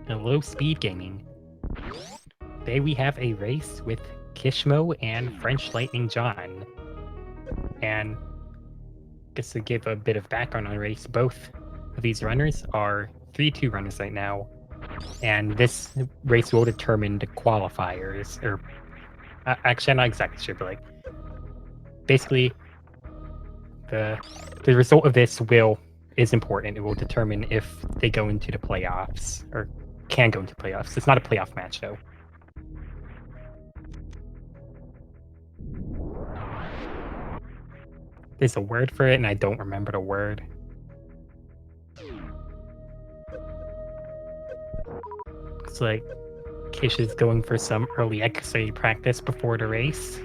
Hello, SpeedGaming. Today we have a race with Kishmo and FrenchLightningJohn. And just to give a bit of background on the race, both of these runners are 3-2 runners right now. And this race will determine the qualifiers, or actually, I'm not exactly sure, but basically, the result of this is important. It will determine if they go into the playoffs or can go into playoffs. It's not a playoff match though. There's a word for it, and I don't remember the word. Looks like Kish is going for some early exercise practice before the race.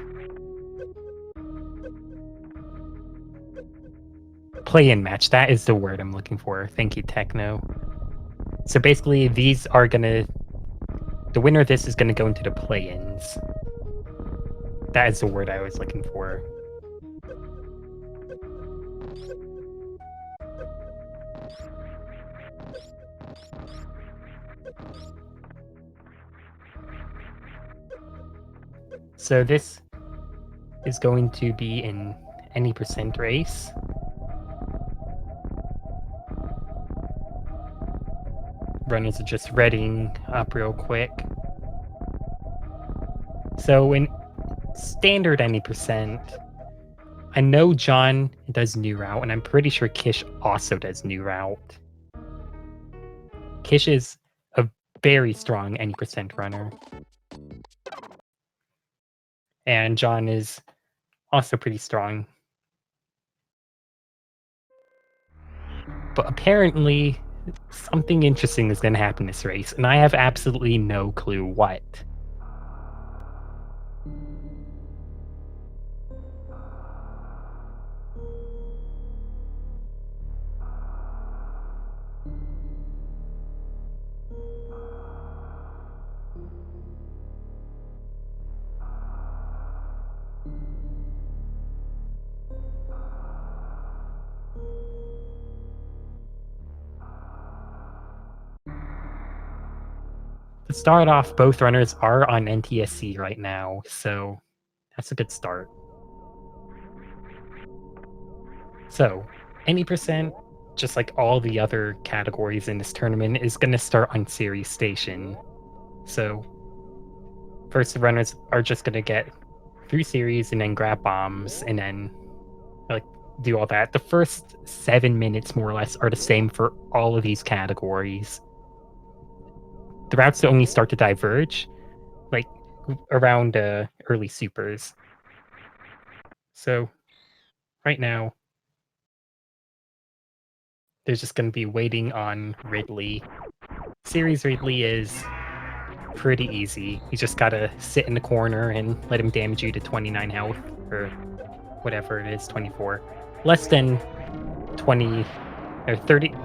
Play-in match, that is the word I'm looking for. Thank you, Techno. So basically, these are gonna... The winner of this is gonna go into the play-ins. That is the word I was looking for. So this is going to be an any percent race. Runners are just readying up real quick. So in standard any percent, I know John does new route, and I'm pretty sure Kish also does new route. Kish is a very strong any percent runner. And John is also pretty strong. But apparently, something interesting is going to happen this race, and I have absolutely no clue what. To start off, both runners are on NTSC right now, so that's a good start. So, any percent, just like all the other categories in this tournament, is going to start on Series Station. So, first the runners are just going to get through Series and then grab bombs and then do all that. The first 7 minutes, more or less, are the same for all of these categories. The routes only start to diverge around early supers. So right now, they're just going to be waiting on Ridley. Series Ridley is pretty easy. You just gotta sit in the corner and let him damage you to 29 health, or whatever it is, 24. Less than 20 or 30,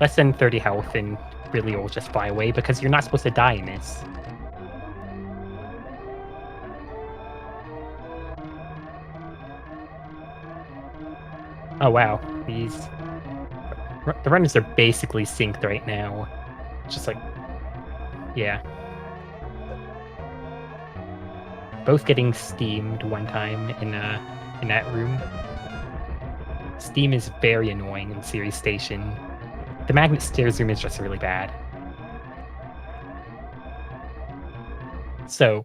less than 30 health, and Ridley will just fly away because you're not supposed to die in this. Oh wow, the runners are basically synced right now. Just yeah. Both getting steamed one time in that room. Steam is very annoying in Series Station. The magnet stairs room is just really bad. So,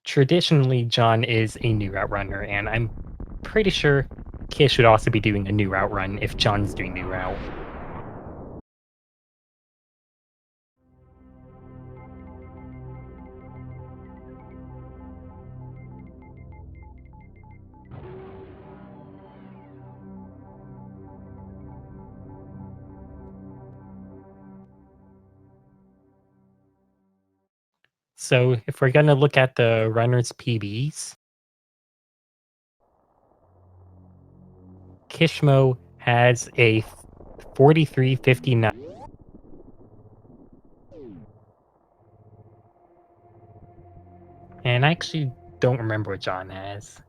traditionally, John is a new route runner, and I'm pretty sure Kish would also be doing a new route run if John's doing new route. So if we're going to look at the runners' PBs, Kishmo has a 43.59. And I actually don't remember what John has.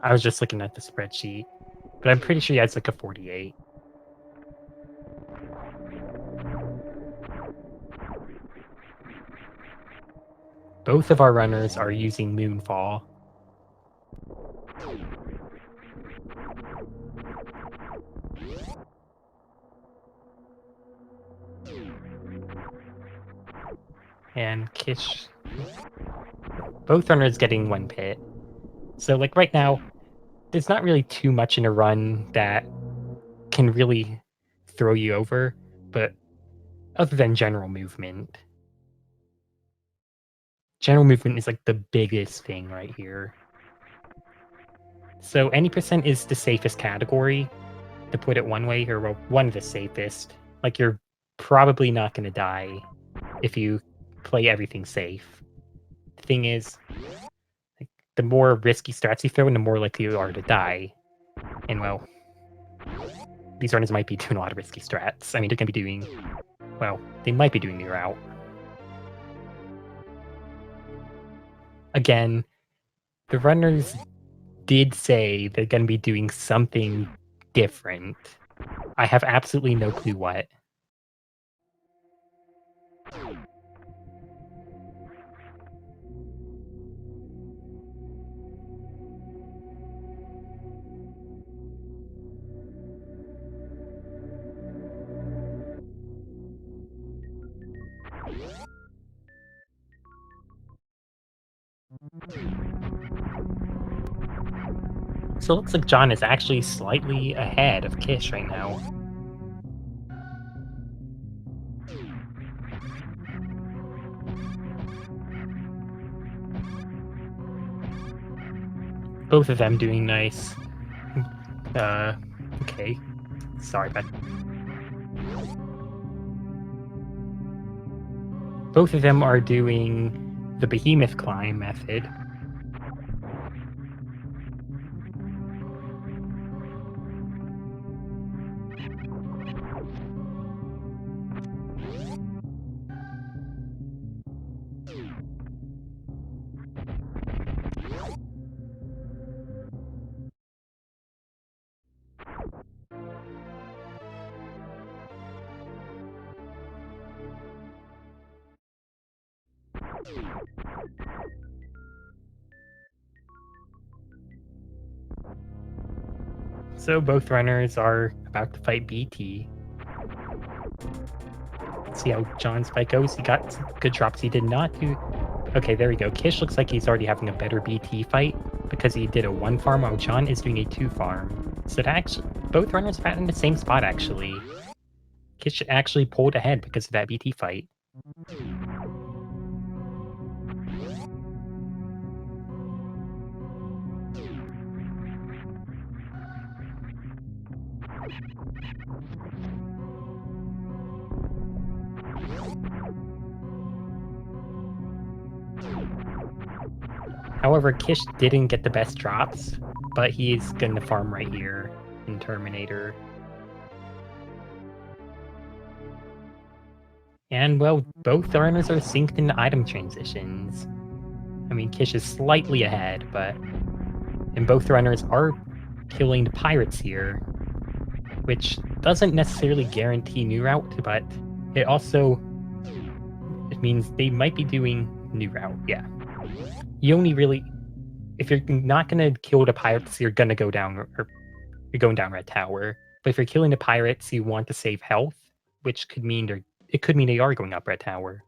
I was just looking at the spreadsheet, but I'm pretty sure he has like a 48. Both of our runners are using Moonfall. And Kish... Both runners getting 1 pit. So, like, right now, there's not really too much in a run that can really throw you over, but other than general movement. General movement is, like, the biggest thing right here. So any percent is the safest category, to put it one way, or well, one of the safest. Like, you're probably not going to die if you play everything safe. The thing is, like, the more risky strats you throw in, the more likely you are to die. And, well, these runners might be doing a lot of risky strats. I mean, they're going to be doing... Well, they might be doing the route. Again, the runners did say they're going to be doing something different. I have absolutely no clue what. So it looks like John is actually slightly ahead of Kish right now. Both of them doing nice. Okay. Sorry, but... Both of them are doing the Behemoth Climb method. So both runners are about to fight BT. Let's see how John's fight goes. He got some good drops. He did not do... Okay, there we go. Kish looks like he's already having a better BT fight because he did a 1 farm while John is doing a 2 farm. So that actually... Both runners are in the same spot, actually. Kish actually pulled ahead because of that BT fight. However, Kish didn't get the best drops, but he's going to farm right here in Terminator. And, well, both runners are synced in item transitions. I mean, Kish is slightly ahead, but... And both runners are killing the pirates here, which doesn't necessarily guarantee new route, but it also... It means they might be doing new route, yeah. You only really... If you're not going to kill the pirates, you're going to go down... Or you're going down Red Tower. But if you're killing the pirates, you want to save health, which could mean it could mean they are going up Red Tower.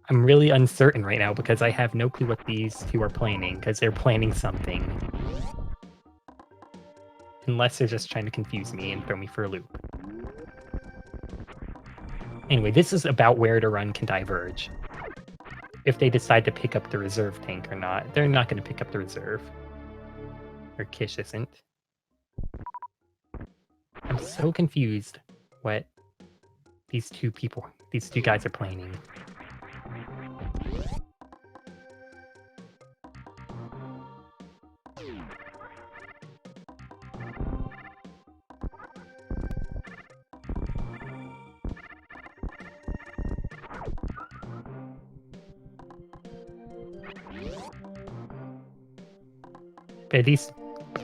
I'm really uncertain right now because I have no clue what these two are planning, because they're planning something. Unless they're just trying to confuse me and throw me for a loop. Anyway, this is about where the run can diverge. If they decide to pick up the reserve tank or not. They're not going to pick up the reserve. Or Kish isn't. I'm so confused what these two guys are planning.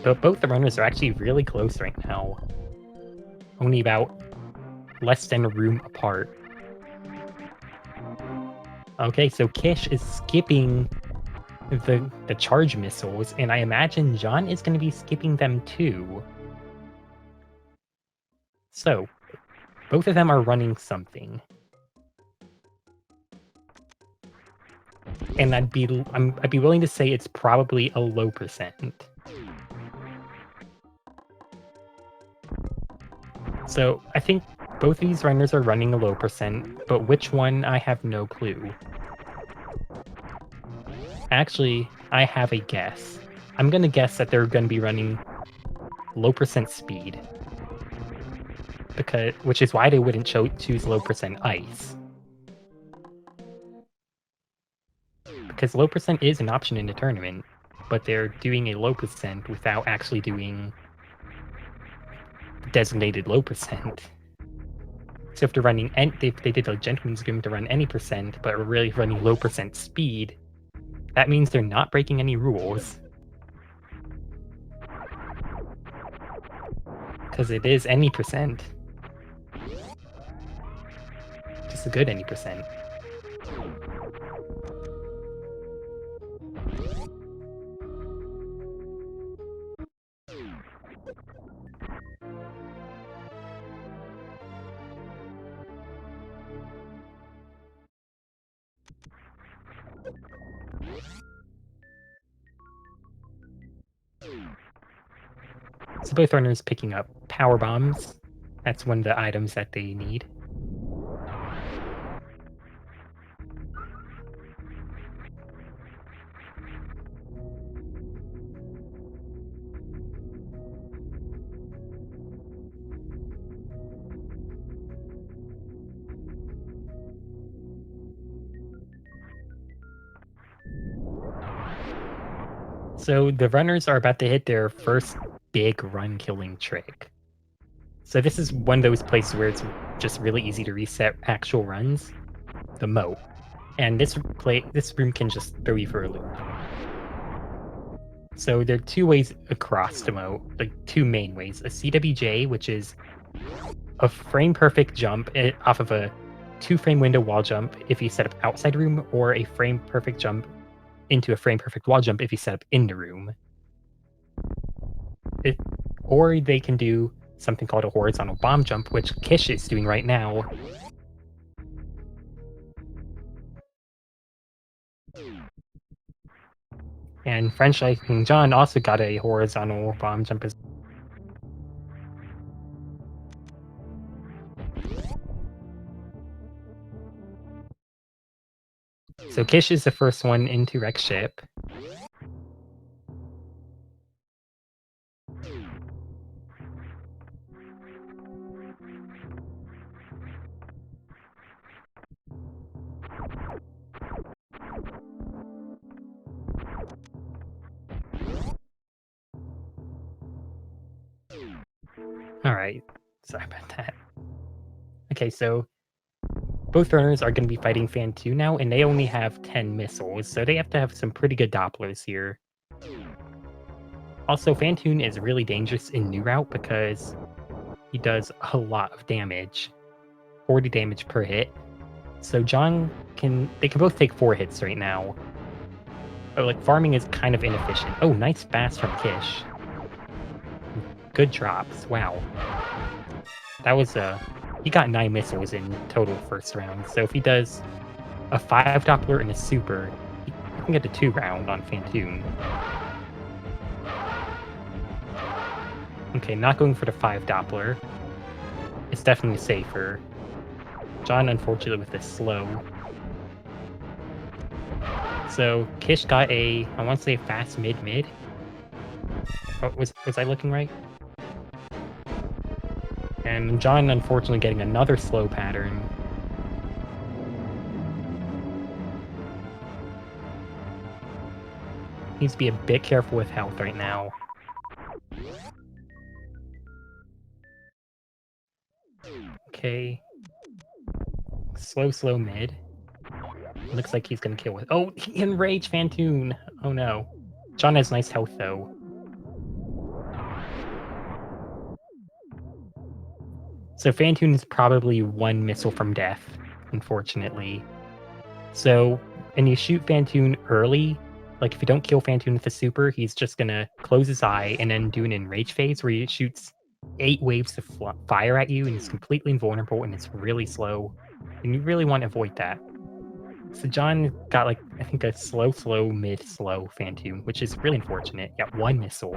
But both the runners are actually really close right now. Only about less than a room apart. Okay, so Kish is skipping the charge missiles, and I imagine John is going to be skipping them too. So, both of them are running something. And I'd be willing to say it's probably a low percent. So I think both of these runners are running a low percent, but which one I have no clue. Actually, I have a guess. I'm gonna guess that they're gonna be running low percent speed. Which is why they wouldn't choose low percent ice. Because low percent is an option in the tournament, but they're doing a low percent without actually doing designated low percent. So if they're running, if they did a gentleman's agreement to run any percent, but are really running low percent speed, that means they're not breaking any rules. Because it is any percent. Just a good any percent. So both runners picking up power bombs. That's one of the items that they need. So the runners are about to hit their first big run-killing trick. So this is one of those places where it's just really easy to reset actual runs, the moat. And this room can just throw you for a loop. So there are two ways across the moat, like two main ways. A CWJ, which is a frame-perfect jump off of a 2-frame window wall jump if you set up outside room, or a frame-perfect jump into a frame-perfect wall jump if you set up in the room. Or they can do something called a horizontal bomb jump, which Kish is doing right now. And FrenchLightningJohn also got a horizontal bomb jump as well. So Kish is the first one into wreck ship. Alright, sorry about that. Okay, so both runners are going to be fighting Fan 2 now, and they only have 10 missiles, so they have to have some pretty good Dopplers here. Also, Fantoon is really dangerous in New Route because he does a lot of damage. 40 damage per hit. So they can both take 4 hits right now. Oh, like, farming is kind of inefficient. Oh, nice fast from Kish. Good drops, wow. That was he got 9 missiles in total first round, so if he does a 5 Doppler and a super, he can get a 2 round on Fantoon. Okay, not going for the 5 Doppler. It's definitely safer. John, unfortunately, with this slow. So Kish got I want to say fast mid-mid. Oh, was I looking right? And John, unfortunately, getting another slow pattern. Needs to be a bit careful with health right now. Okay. Slow mid. Looks like he's gonna kill with... Oh, he enraged Fantoon! Oh no. John has nice health, though. So Fantoon is probably 1 missile from death, unfortunately. So, and you shoot Phantoon early. Like, if you don't kill Phantoon with the super, he's just gonna close his eye and then do an enrage phase where he shoots 8 waves of fire at you and he's completely invulnerable and it's really slow. And you really want to avoid that. So John got, like, I think a slow, mid-slow Phantoon, which is really unfortunate. Got 1 missile.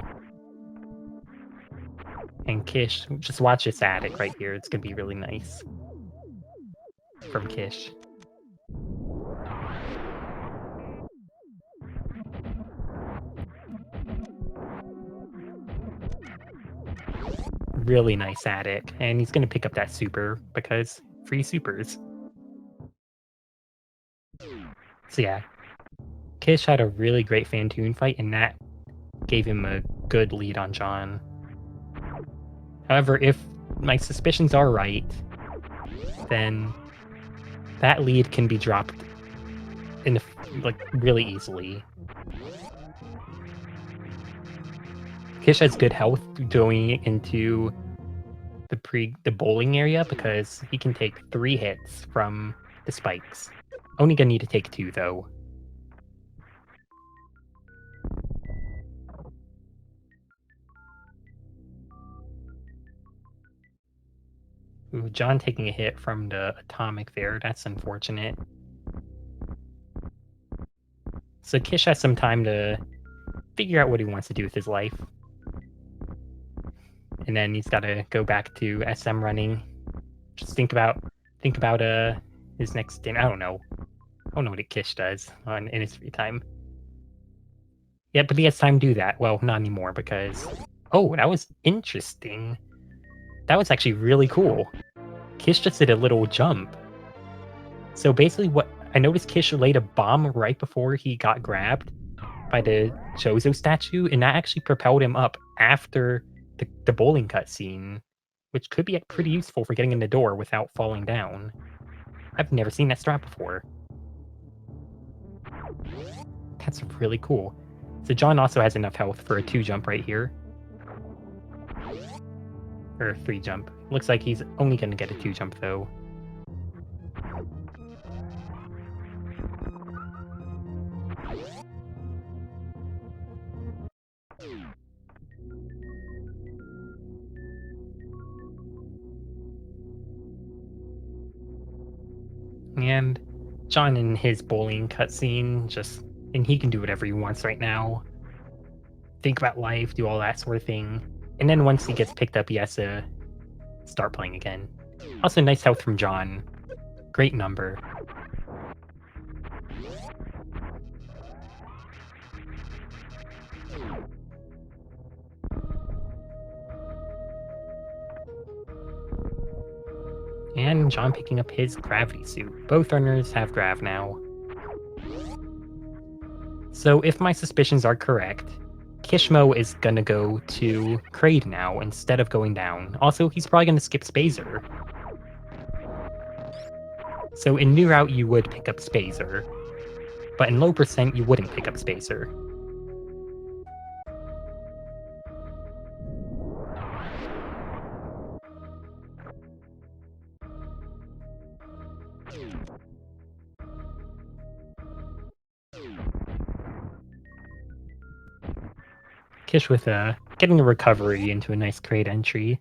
And Kish, just watch this attic right here. It's gonna be really nice. From Kish. Really nice attic. And he's gonna pick up that super because free supers. So yeah, Kish had a really great Phantoon fight, and that gave him a good lead on John. However, if my suspicions are right, then that lead can be dropped in really easily. Kish has good health going into the bowling area because he can take 3 hits from the spikes. Only gonna need to take 2 though. Ooh, John taking a hit from the atomic there. That's unfortunate. So Kish has some time to figure out what he wants to do with his life. And then he's got to go back to SM running. Just think about his next game. I don't know what a Kish does in his free time. Yeah, but he has time to do that. Well, not anymore because oh, that was interesting. That was actually really cool. Kish just did a little jump. So basically what I noticed, Kish laid a bomb right before he got grabbed by the Chozo statue, and that actually propelled him up after the bowling cutscene, which could be pretty useful for getting in the door without falling down. I've never seen that strat before. That's really cool. So John also has enough health for a 2 jump right here. Or 3 jump. Looks like he's only going to get a 2 jump though. And John in his bowling cutscene and he can do whatever he wants right now. Think about life, do all that sort of thing. And then once he gets picked up, he has to start playing again. Also, nice health from John. Great number. And John picking up his gravity suit. Both runners have grav now. So if my suspicions are correct, Kishmo is gonna go to Kraid now instead of going down. Also, he's probably gonna skip Spazer. So in New Route, you would pick up Spazer. But in low percent, you wouldn't pick up Spazer. Kish with getting a recovery into a nice Kraid entry.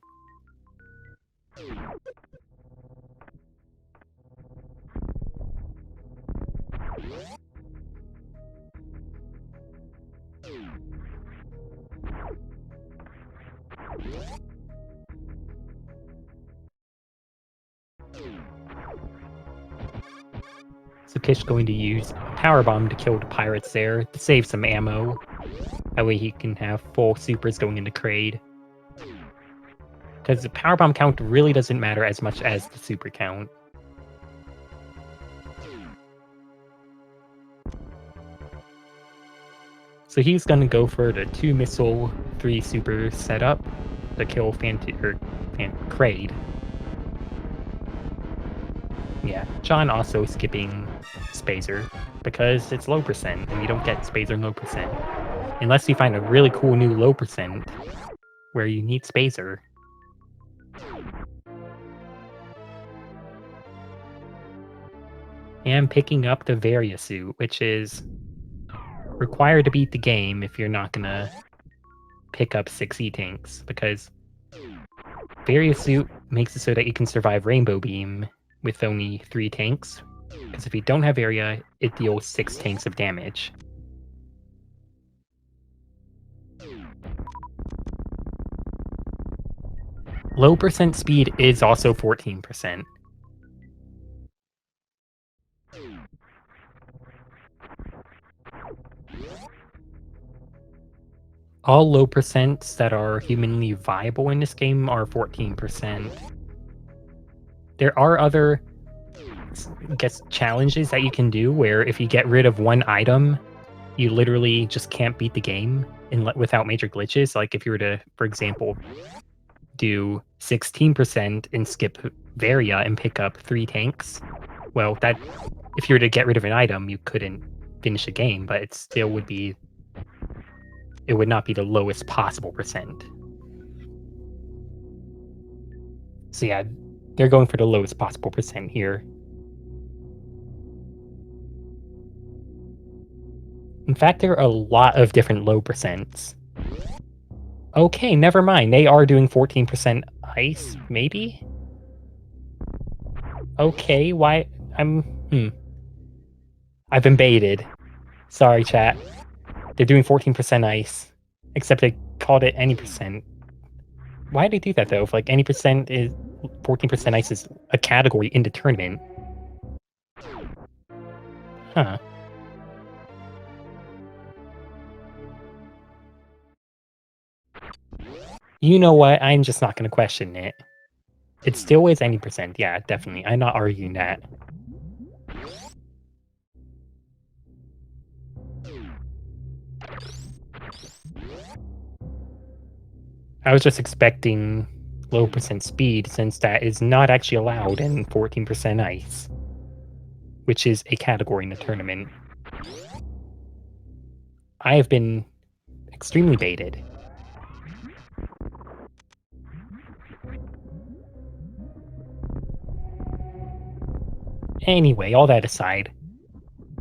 So Kish going to use Power Bomb to kill the pirates there to save some ammo. That way he can have full supers going into Kraid. Because the Power Bomb count really doesn't matter as much as the super count. So he's going to go for the 2 missile, 3 super setup to kill Kraid. Yeah, John also skipping Spazer because it's low percent and you don't get Spazer low percent. Unless you find a really cool new low percent where you need Spazer. and picking up the Varia suit, which is required to beat the game if you're not gonna pick up 6 E-Tanks, because Varia suit makes it so that you can survive Rainbow Beam with only 3 tanks, because if you don't have Varia, it deals 6 tanks of damage. Low percent speed is also 14%. All low percents that are humanly viable in this game are 14%. There are other, I guess, challenges that you can do where if you get rid of one item, you literally just can't beat the game without major glitches. Like if you were to, for example, do 16% and skip Varia and pick up 3 tanks, well, that if you were to get rid of an item, you couldn't finish a game, but it still would be, it would not be the lowest possible percent. So yeah, they're going for the lowest possible percent here. In fact, there are a lot of different low percents. Okay, never mind. They are doing 14% ice, maybe? Okay, why? I've been baited. Sorry, chat. They're doing 14% ice, except they called it any percent. Why did they do that, though? If, like, any percent is 14% ice is a category in the tournament. Huh. You know what? I'm just not going to question it. It still is any percent. Yeah, definitely. I'm not arguing that. I was just expecting low percent speed, since that is not actually allowed in 14% ice, which is a category in the tournament. I have been extremely baited. Anyway, all that aside,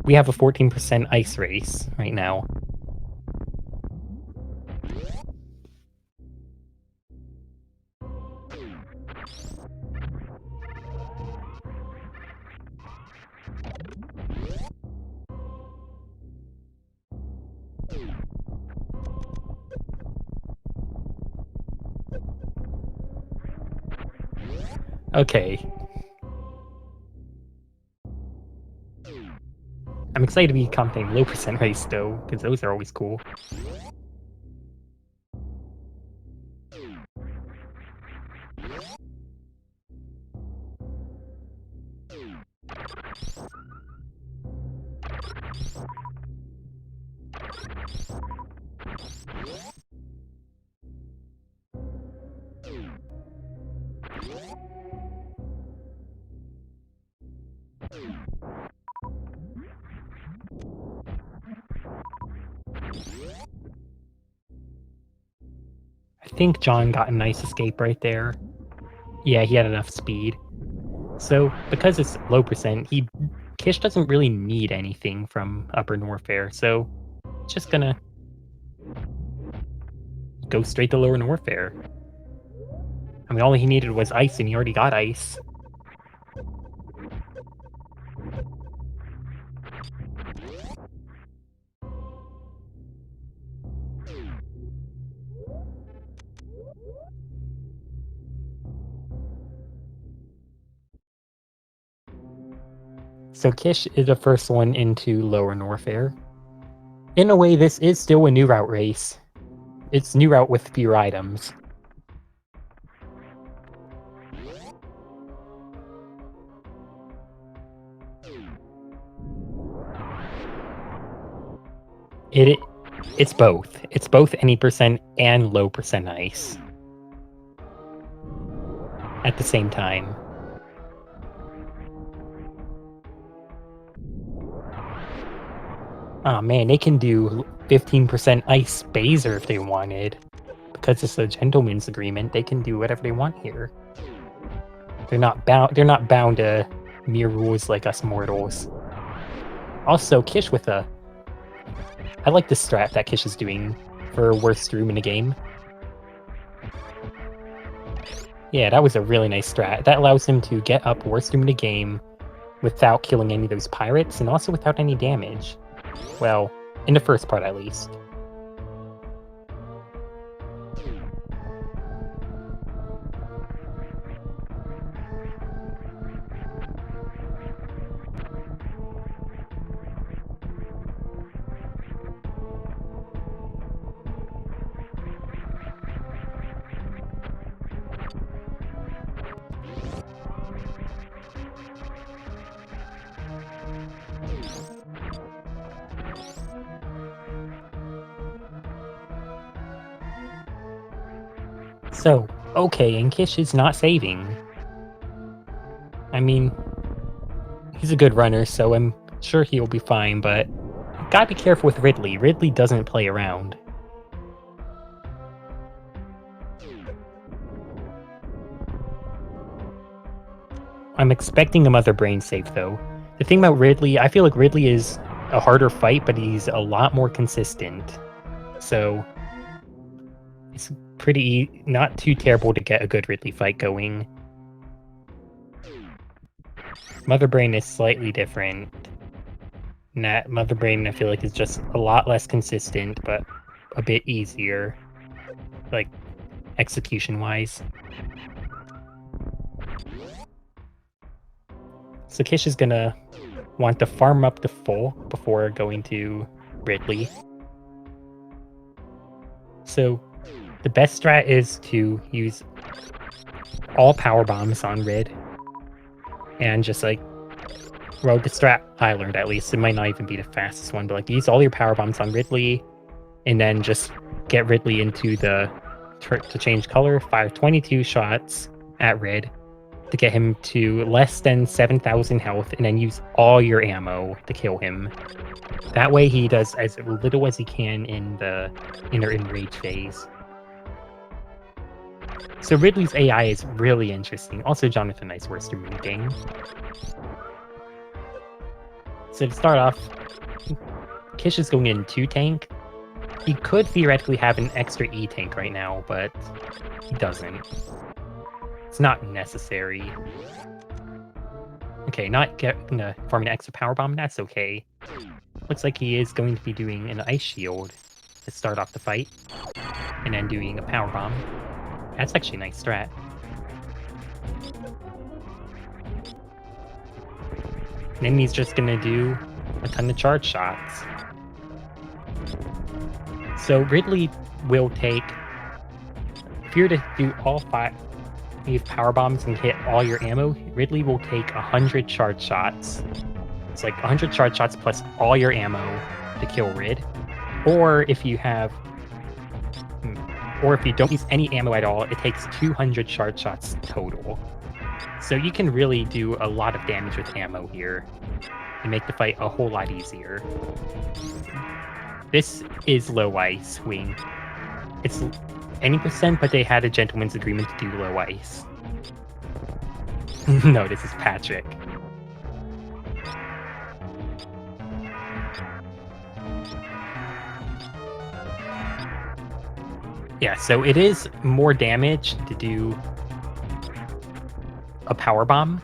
we have a 14% ice race right now. Okay. I'm excited to be commentating low percent race, though, because those are always cool. I think John got a nice escape right there. Yeah, he had enough speed. So, because it's low percent, Kish doesn't really need anything from Upper Norfair, so just gonna go straight to Lower Norfair. I mean, all he needed was ice, and he already got ice. So Kish is the first one into Lower Norfair. In a way, this is still a new route race. It's new route with fewer items. It's both. It's both any percent and low percent ice at the same time. Oh man, they can do 15% ice Baser if they wanted. Because it's a gentleman's agreement, they can do whatever they want here. They're not bound to mere rules like us mortals. Also, Kish with a... I like the strat that Kish is doing for worst room in the game. Yeah, that was a really nice strat. That allows him to get up worst room in the game without killing any of those pirates, and also without any damage. Well, in the first part at least. So, okay, and Kish is not saving. I mean, he's a good runner, so I'm sure he'll be fine, but gotta be careful with Ridley. Ridley doesn't play around. I'm expecting a Mother Brain save, though. The thing about Ridley, I feel like Ridley is a harder fight, but he's a lot more consistent. So, it's pretty not too terrible to get a good Ridley fight going. Mother Brain is slightly different. Mother Brain, I feel like, is just a lot less consistent, but a bit easier, like, execution-wise. So Kish is gonna want to farm up to full before going to Ridley. So the best strat is to use all power bombs on Rid, and just like, well, the strat I learned at least, it might not even be the fastest one, but like use all your power bombs on Ridley, and then just get Ridley into the to change color, fire 22 shots at Rid to get him to less than 7,000 health, and then use all your ammo to kill him. That way he does as little as he can in the inner enrage phase. So Ridley's AI is really interesting. Also, Jonathan Knight's worst room in the game. So to start off, Kish is going in 2-tank. He could theoretically have an extra E-tank right now, but he doesn't. It's not necessary. Okay, not gonna farm an extra power bomb, that's okay. Looks like he is going to be doing an ice shield to start off the fight, and then doing a power bomb. That's actually a nice strat. And then he's just gonna do a ton of charge shots. So Ridley will take, if you were to do all 5 power bombs and hit all your ammo, Ridley will take 100 charge shots. It's like 100 charge shots plus all your ammo to kill Rid. Or if you have, or if you don't use any ammo at all, it takes 200 charge shots total. So you can really do a lot of damage with ammo here and make the fight a whole lot easier. This is low ice wing. It's any percent, but they had a gentleman's agreement to do low ice. No, this is Patrick. Yeah, so it is more damage to do a power bomb,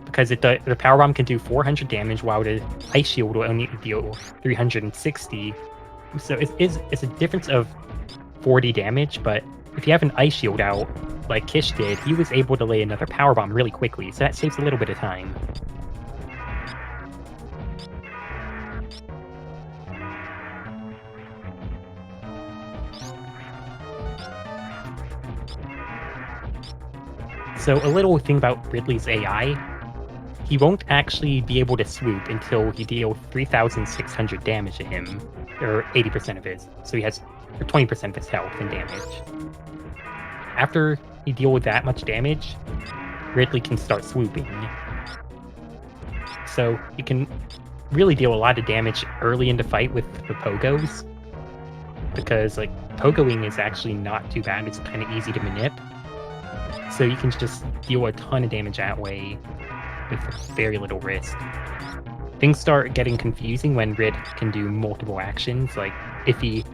because the power bomb can do 400 damage while the ice shield will only deal 360. So it's a difference of 40 damage, but if you have an ice shield out, like Kish did, he was able to lay another power bomb really quickly, so that saves a little bit of time. So a little thing about Ridley's AI, he won't actually be able to swoop until he deals 3,600 damage to him, or 80% of his. So he has 20% of his health and damage. After you deal with that much damage, Ridley can start swooping. So you can really deal a lot of damage early in the fight with the pogos, because like pogoing is actually not too bad. It's kind of easy to manip. So you can just deal a ton of damage that way with very little risk. Things start getting confusing when Rid can do multiple actions, like if he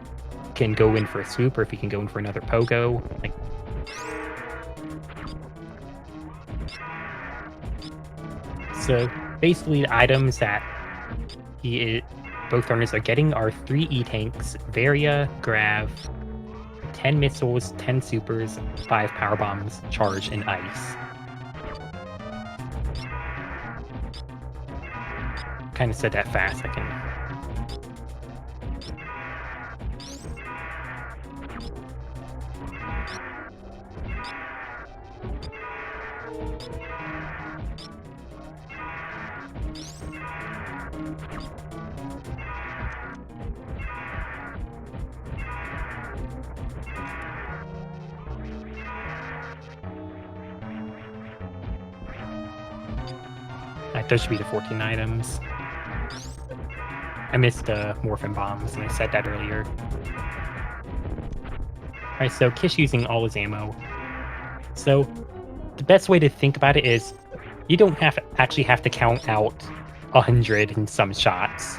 can go in for a swoop or if he can go in for another pogo. Like, so basically the items that both runners are getting are 3 E-Tanks, Varia, Grav, 10 missiles, 10 supers, 5 power bombs, charge, and ice. Kind of said that fast, I can... Those should be the 14 items. I missed Morphin Bombs, and I said that earlier. Alright, so Kish using all his ammo. So, the best way to think about it is, you don't actually have to count out 100 and some shots.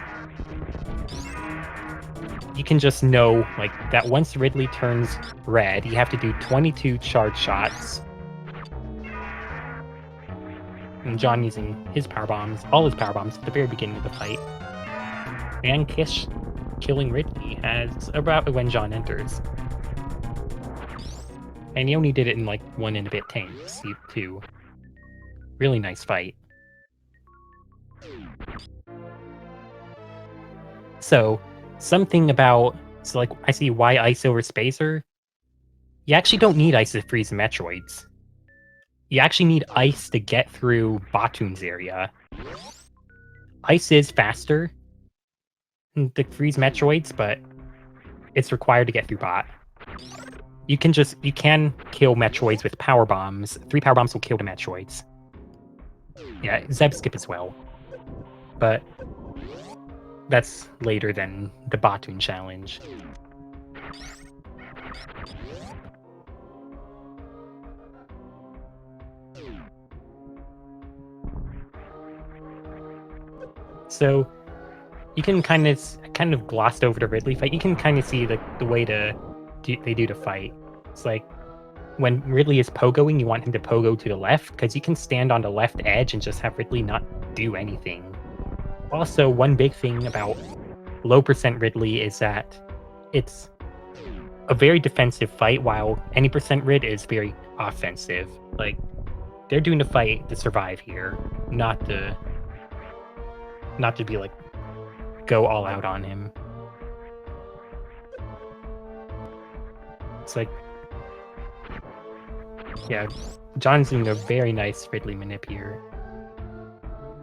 You can just know, like, that once Ridley turns red, you have to do 22 charge shots. And John using his power bombs, all his power bombs at the very beginning of the fight. And Kish killing Ridley as about when John enters. And he only did it in like 1 and a bit tanks, too. Really nice fight. So, something about... So, like, I see why ice over spacer. You actually don't need ice to freeze Metroids. You actually need ice to get through Batoon's area. Ice is faster to freeze Metroids, but it's required to get through Bot. You can kill Metroids with power bombs. 3 power bombs will kill the Metroids. Yeah, Zeb skip as well. But that's later than the Batoon challenge. So you can kind of glossed over the Ridley fight. You can kind of see the way they do the fight. It's like when Ridley is pogoing, you want him to pogo to the left because you can stand on the left edge and just have Ridley not do anything. Also, one big thing about low percent Ridley is that it's a very defensive fight, while any percent Rid is very offensive. Like, they're doing the fight to survive here, not to be like go all out on him. It's like, yeah, John's doing a very nice Ridley manip here.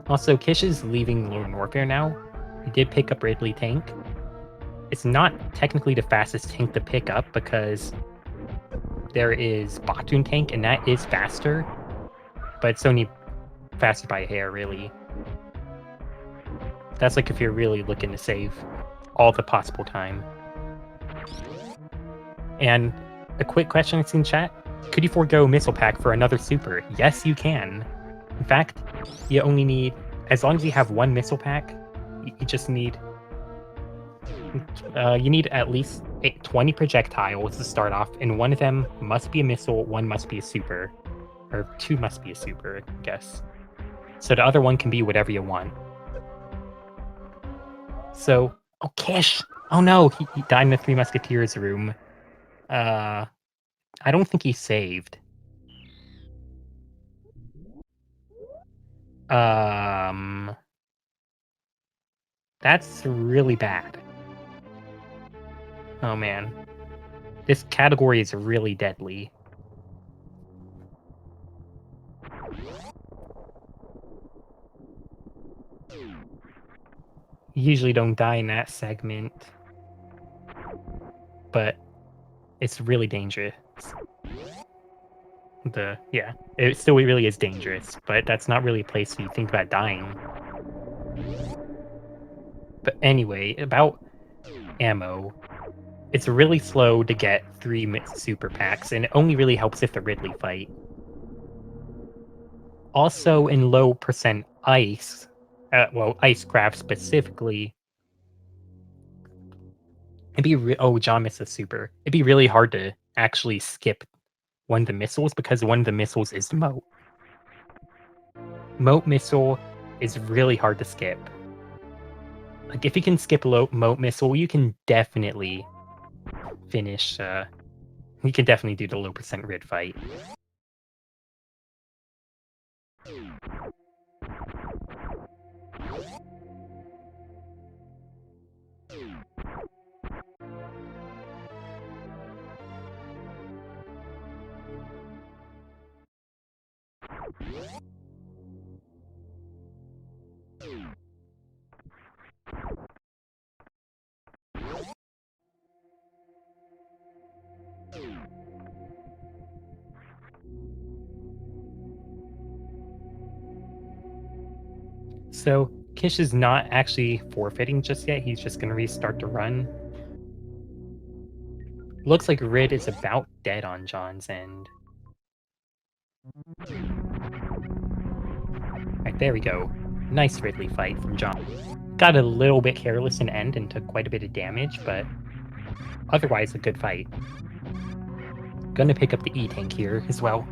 Also, Kish is leaving Lone Warfare now. He did pick up Ridley tank. It's not technically the fastest tank to pick up because there is Batoon tank, and that is faster, but it's only faster by a hair, really. That's like if you're really looking to save all the possible time. And a quick question I've seen in chat, could you forego Missile Pack for another super? Yes, you can. In fact, you only need, as long as you have 1 Missile Pack, you just need, you need at least 20 projectiles to start off, and 1 of them must be a missile, 1 must be a super. Or 2 must be a super, I guess. So the other 1 can be whatever you want. So, oh, Kish! Oh no, he died in the Three Musketeers room. I don't think he saved. That's really bad. Oh man. This category is really deadly. You usually don't die in that segment, but it's really dangerous. Yeah, it still really is dangerous, but that's not really a place where you think about dying. But anyway, about ammo, it's really slow to get 3 super packs, and it only really helps if the Ridley fight. Also in low percent ice, well, ice craft specifically, oh, John missed a super. It'd be really hard to actually skip one of the missiles because one of the missiles is Moat. Moat missile is really hard to skip. Like, if you can skip Moat missile, you can definitely finish, you can definitely do the low percent rid fight. So, Kish is not actually forfeiting just yet, he's just gonna restart the run. Looks like Rid is about dead on John's end. Right, there we go. Nice Ridley fight from John. Got a little bit careless in end and took quite a bit of damage, but otherwise a good fight. Gonna pick up the E-Tank here as well.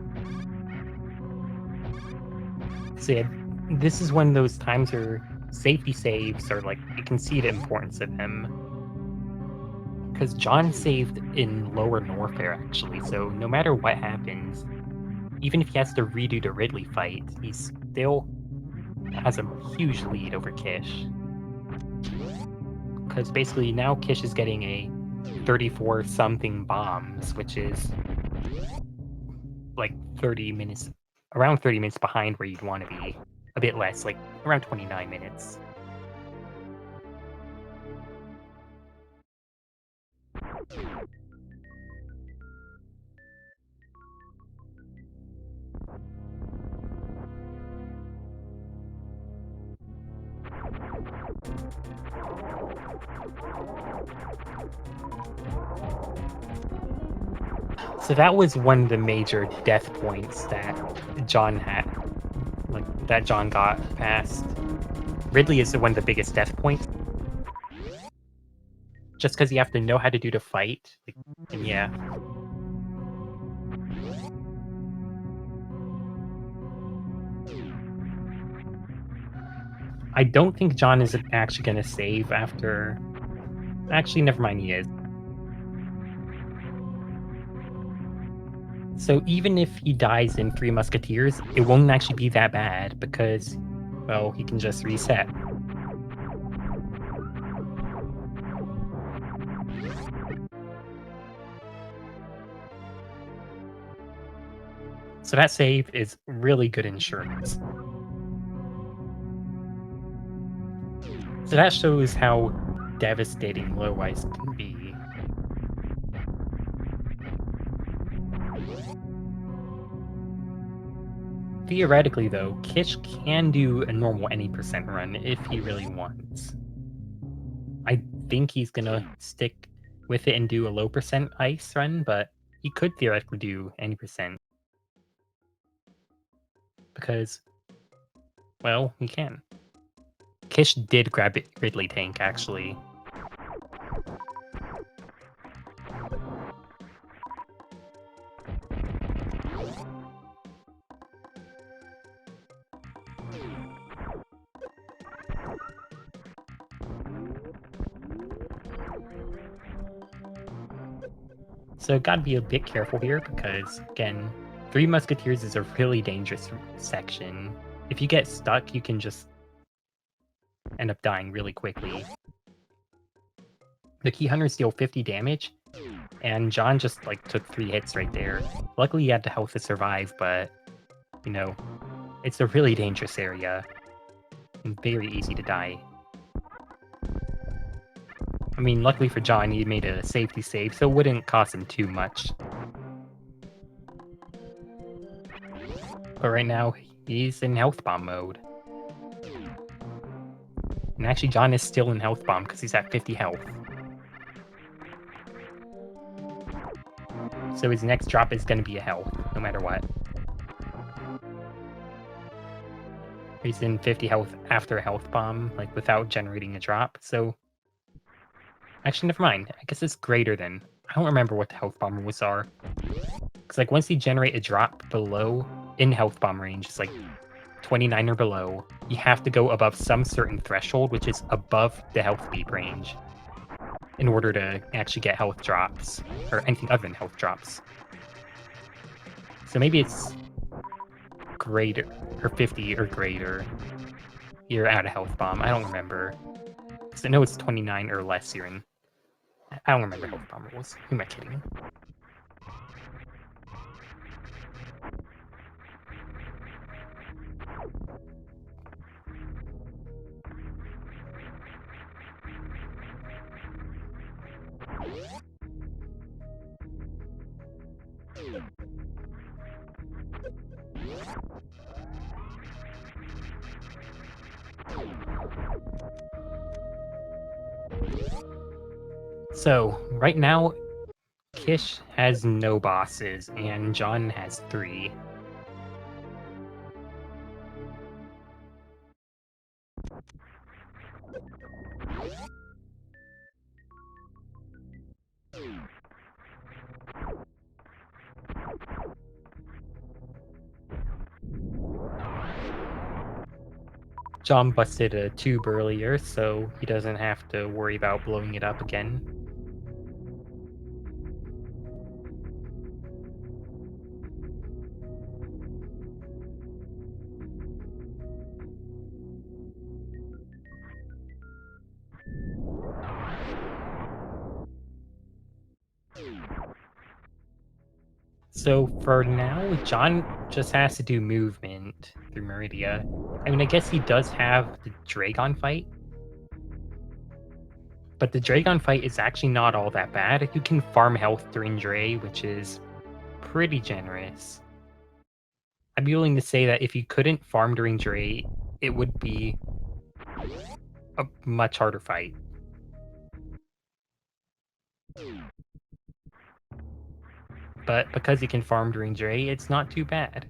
So yeah, this is one of those times where safety saves are like, you can see the importance of them. Because John saved in lower Norfair actually, so no matter what happens, even if he has to redo the Ridley fight, he still has a huge lead over Kish. Because basically now Kish is getting a 34 something bombs, which is like 30 minutes, around 30 minutes behind where you'd want to be. A bit less, like around 29 minutes. So that was one of the major death points that John had, like that John got past. Ridley is one of the biggest death points, just because you have to know how to do the fight. Like, and yeah, I don't think John is actually going to save after. Actually, never mind, he is. So even if he dies in Three Musketeers, it won't actually be that bad because, well, he can just reset. So that save is really good insurance. So that shows how devastating low ice can be. Theoretically, though, Kish can do a normal any percent run if he really wants. I think he's gonna stick with it and do a low percent ice run, but he could theoretically do any percent. Because, well, he can. Kish did grab Ridley Tank, actually. So gotta be a bit careful here because, again, Three Musketeers is a really dangerous section. If you get stuck, you can just end up dying really quickly. The Key Hunters deal 50 damage, and John just like took 3 hits right there. Luckily he had the health to survive, but, you know, it's a really dangerous area. And very easy to die. I mean, luckily for John, he made a safety save, so it wouldn't cost him too much. But right now, he's in health bomb mode. And actually, John is still in health bomb because he's at 50 health. So his next drop is going to be a health, no matter what. He's in 50 health after a health bomb, like without generating a drop. So actually, never mind. I guess it's greater than. I don't remember what the health bomb rules are. Because like once you generate a drop below in health bomb range, it's like 29 or below, you have to go above some certain threshold, which is above the health beep range, in order to actually get health drops or anything other than health drops. So maybe it's greater or 50 or greater. You're out of health bomb. I don't remember. Because I know it's 29 or less you're in. I don't remember health bomb rules. Who am I kidding? So, right now, Kish has no bosses, and John has 3. John busted a tube earlier, so he doesn't have to worry about blowing it up again. So for now, John just has to do movement through Meridia. I mean, I guess he does have the Dragon fight, but the Dragon fight is actually not all that bad. You can farm health during Dre, which is pretty generous. I'd be willing to say that if you couldn't farm during Dre, it would be a much harder fight. But because you can farm during Dre, it's not too bad.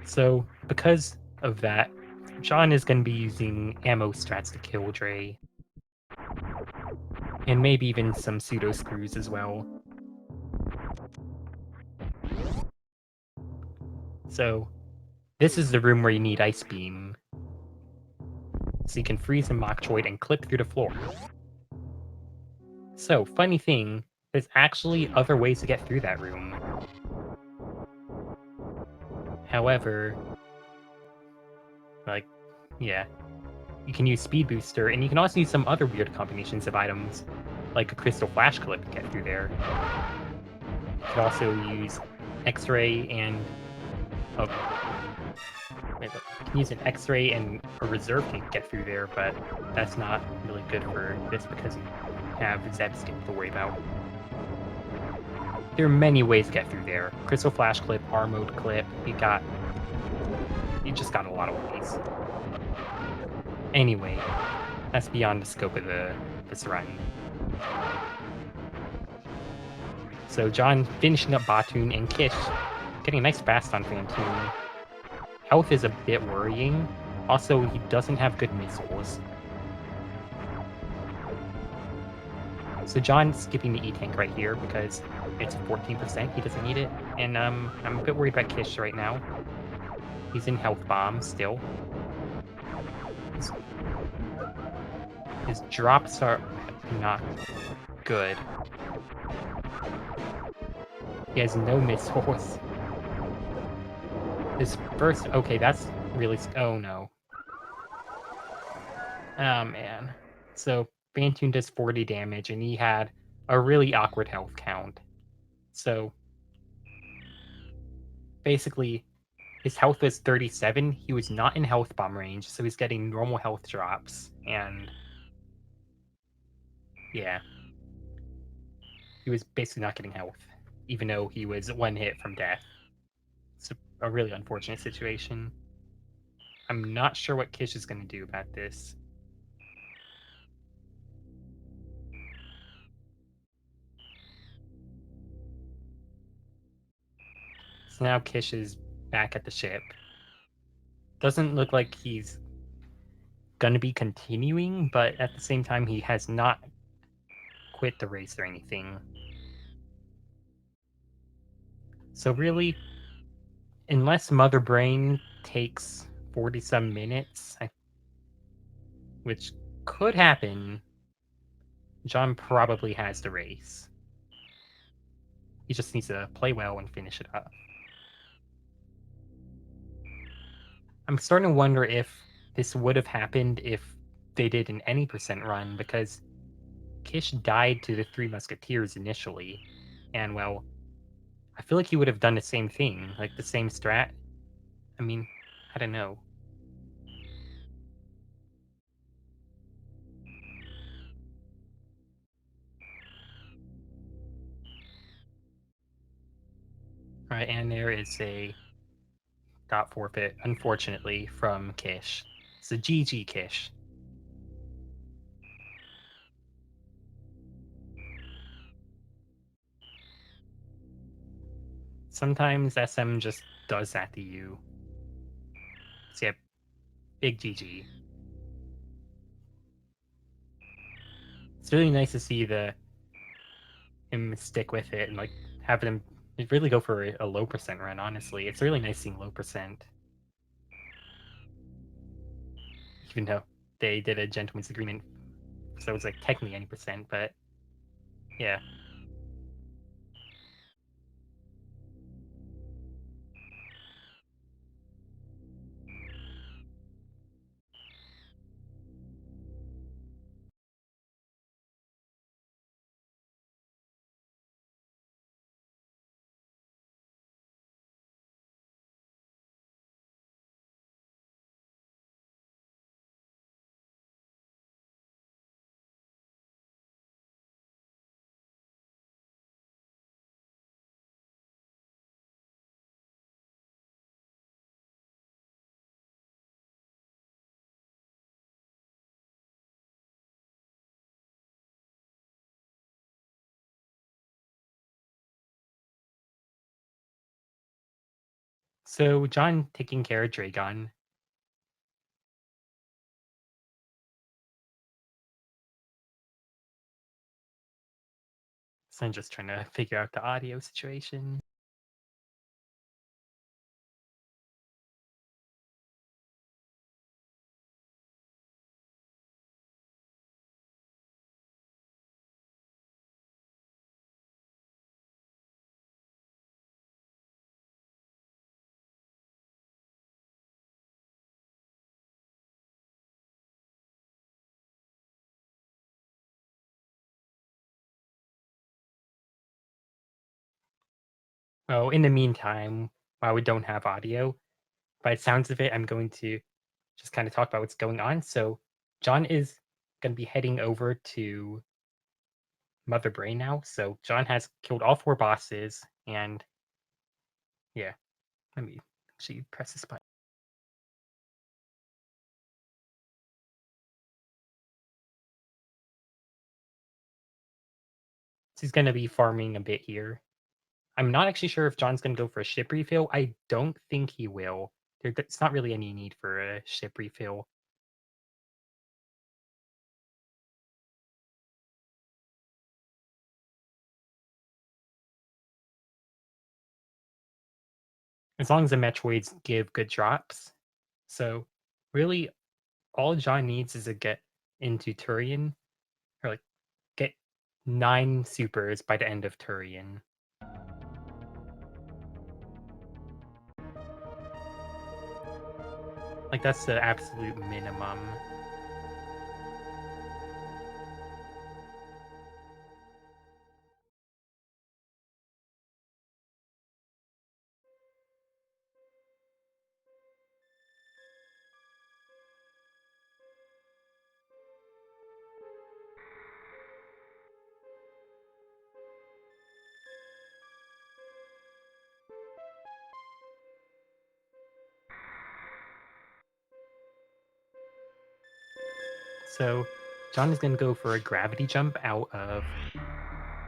So, because of that, John is going to be using ammo strats to kill Dre. And maybe even some pseudo screws as well. So, this is the room where you need Ice Beam. So you can freeze a Metroid and clip through the floor. So, funny thing, there's actually other ways to get through that room. However, like, yeah. You can use Speed Booster, and you can also use some other weird combinations of items, like a Crystal Flash Clip to get through there. You could also use X-Ray and... Oh, wait, look. You can use an X-Ray and a Reserve to get through there, but that's not really good for this because you have Zeb Skin to worry about. There are many ways to get through there. Crystal Flash Clip, R-Mode Clip, you just got a lot of ways. Anyway, that's beyond the scope of this run. So John finishing up Batoon and Kish, getting a nice fast on Phantoon. Health is a bit worrying. Also, he doesn't have good missiles. So John's skipping the E-Tank right here because it's 14%, he doesn't need it. And I'm a bit worried about Kish right now. He's in Health Bomb still. His drops are not good. He has no missiles. His first... Okay, that's really... Oh, no. Oh, man. So, Phantoon does 40 damage, and he had a really awkward health count. So, basically, his health was 37. He was not in health bomb range, so he's getting normal health drops, and... yeah. He was basically not getting health, even though he was one hit from death. It's a really unfortunate situation. I'm not sure what Kish is going to do about this. So now Kish is back at the ship. Doesn't look like he's going to be continuing, but at the same time, he has not quit the race or anything. So really, unless Mother Brain takes 40-some minutes, which could happen, John probably has the race. He just needs to play well and finish it up. I'm starting to wonder if this would have happened if they did an any percent run, because Kish died to the Three Musketeers initially, and well, I feel like he would have done the same thing, like the same strat. I mean, I don't know. All right, and there is a dot forfeit, unfortunately, from Kish. It's a GG Kish. Sometimes SM just does that to you. So yeah, big GG. It's really nice to see him stick with it and like have him really go for a low percent run. Honestly, it's really nice seeing low percent, even though they did a gentleman's agreement, so it's like technically any percent. But yeah, so John taking care of Dragon. So I'm just trying to figure out the audio situation. Oh, in the meantime, while we don't have audio, by the sounds of it, I'm going to just kind of talk about what's going on. So John is going to be heading over to Mother Brain now. So John has killed all 4 bosses, and yeah, let me actually press this button. So he's going to be farming a bit here. I'm not actually sure if John's going to go for a ship refill. I don't think he will. It's not really any need for a ship refill. As long as the Metroids give good drops. So really, all John needs is to get into Turian, or like get 9 supers by the end of Turian. Like that's the absolute minimum. So John is going to go for a gravity jump out of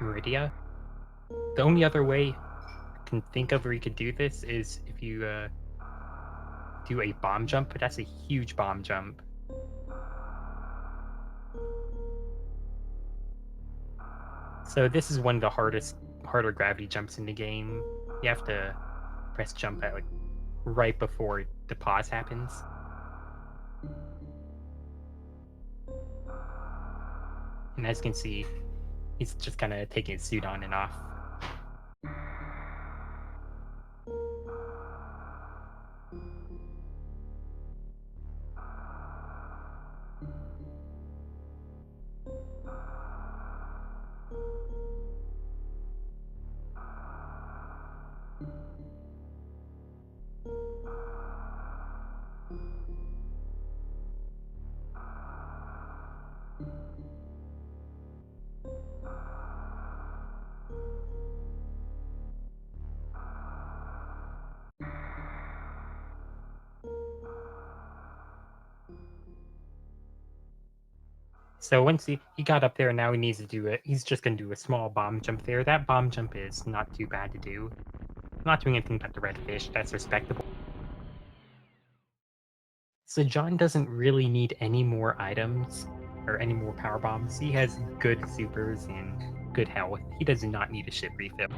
Meridia. The only other way I can think of where you could do this is if you do a bomb jump, but that's a huge bomb jump. So this is one of the harder gravity jumps in the game. You have to press jump at like right before the pause happens. And as you can see, he's just kind of taking his suit on and off. So once he got up there, now he needs to do it. He's just going to do a small bomb jump there. That bomb jump is not too bad to do. Not doing anything but the red fish. That's respectable. So John doesn't really need any more items or any more power bombs. He has good supers and good health. He does not need a ship refill.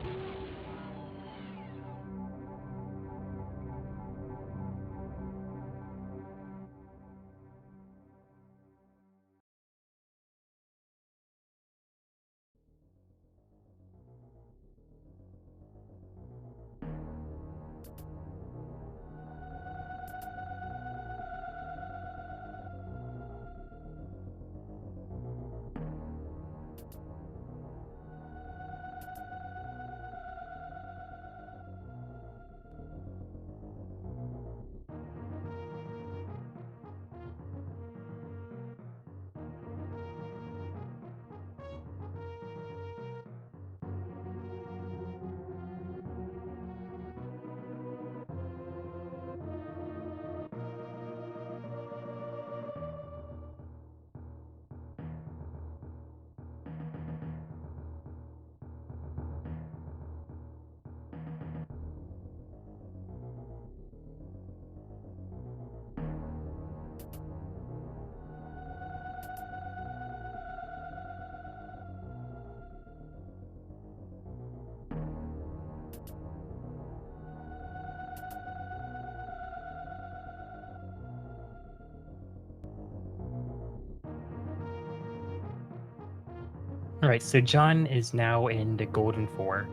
All right, so John is now in the Golden Four.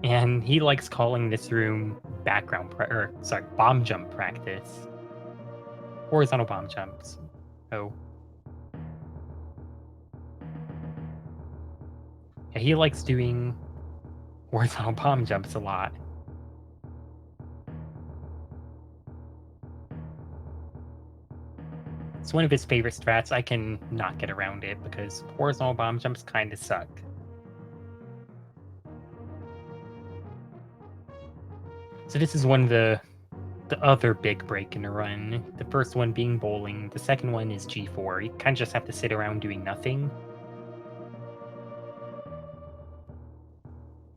And he likes calling this room bomb jump practice. Horizontal bomb jumps. Oh. Yeah, he likes doing horizontal bomb jumps a lot. It's one of his favorite strats. I can not get around it because horizontal bomb jumps kind of suck. So this is one of the other big break in the run. The first one being bowling. The second one is G4. You kind of just have to sit around doing nothing.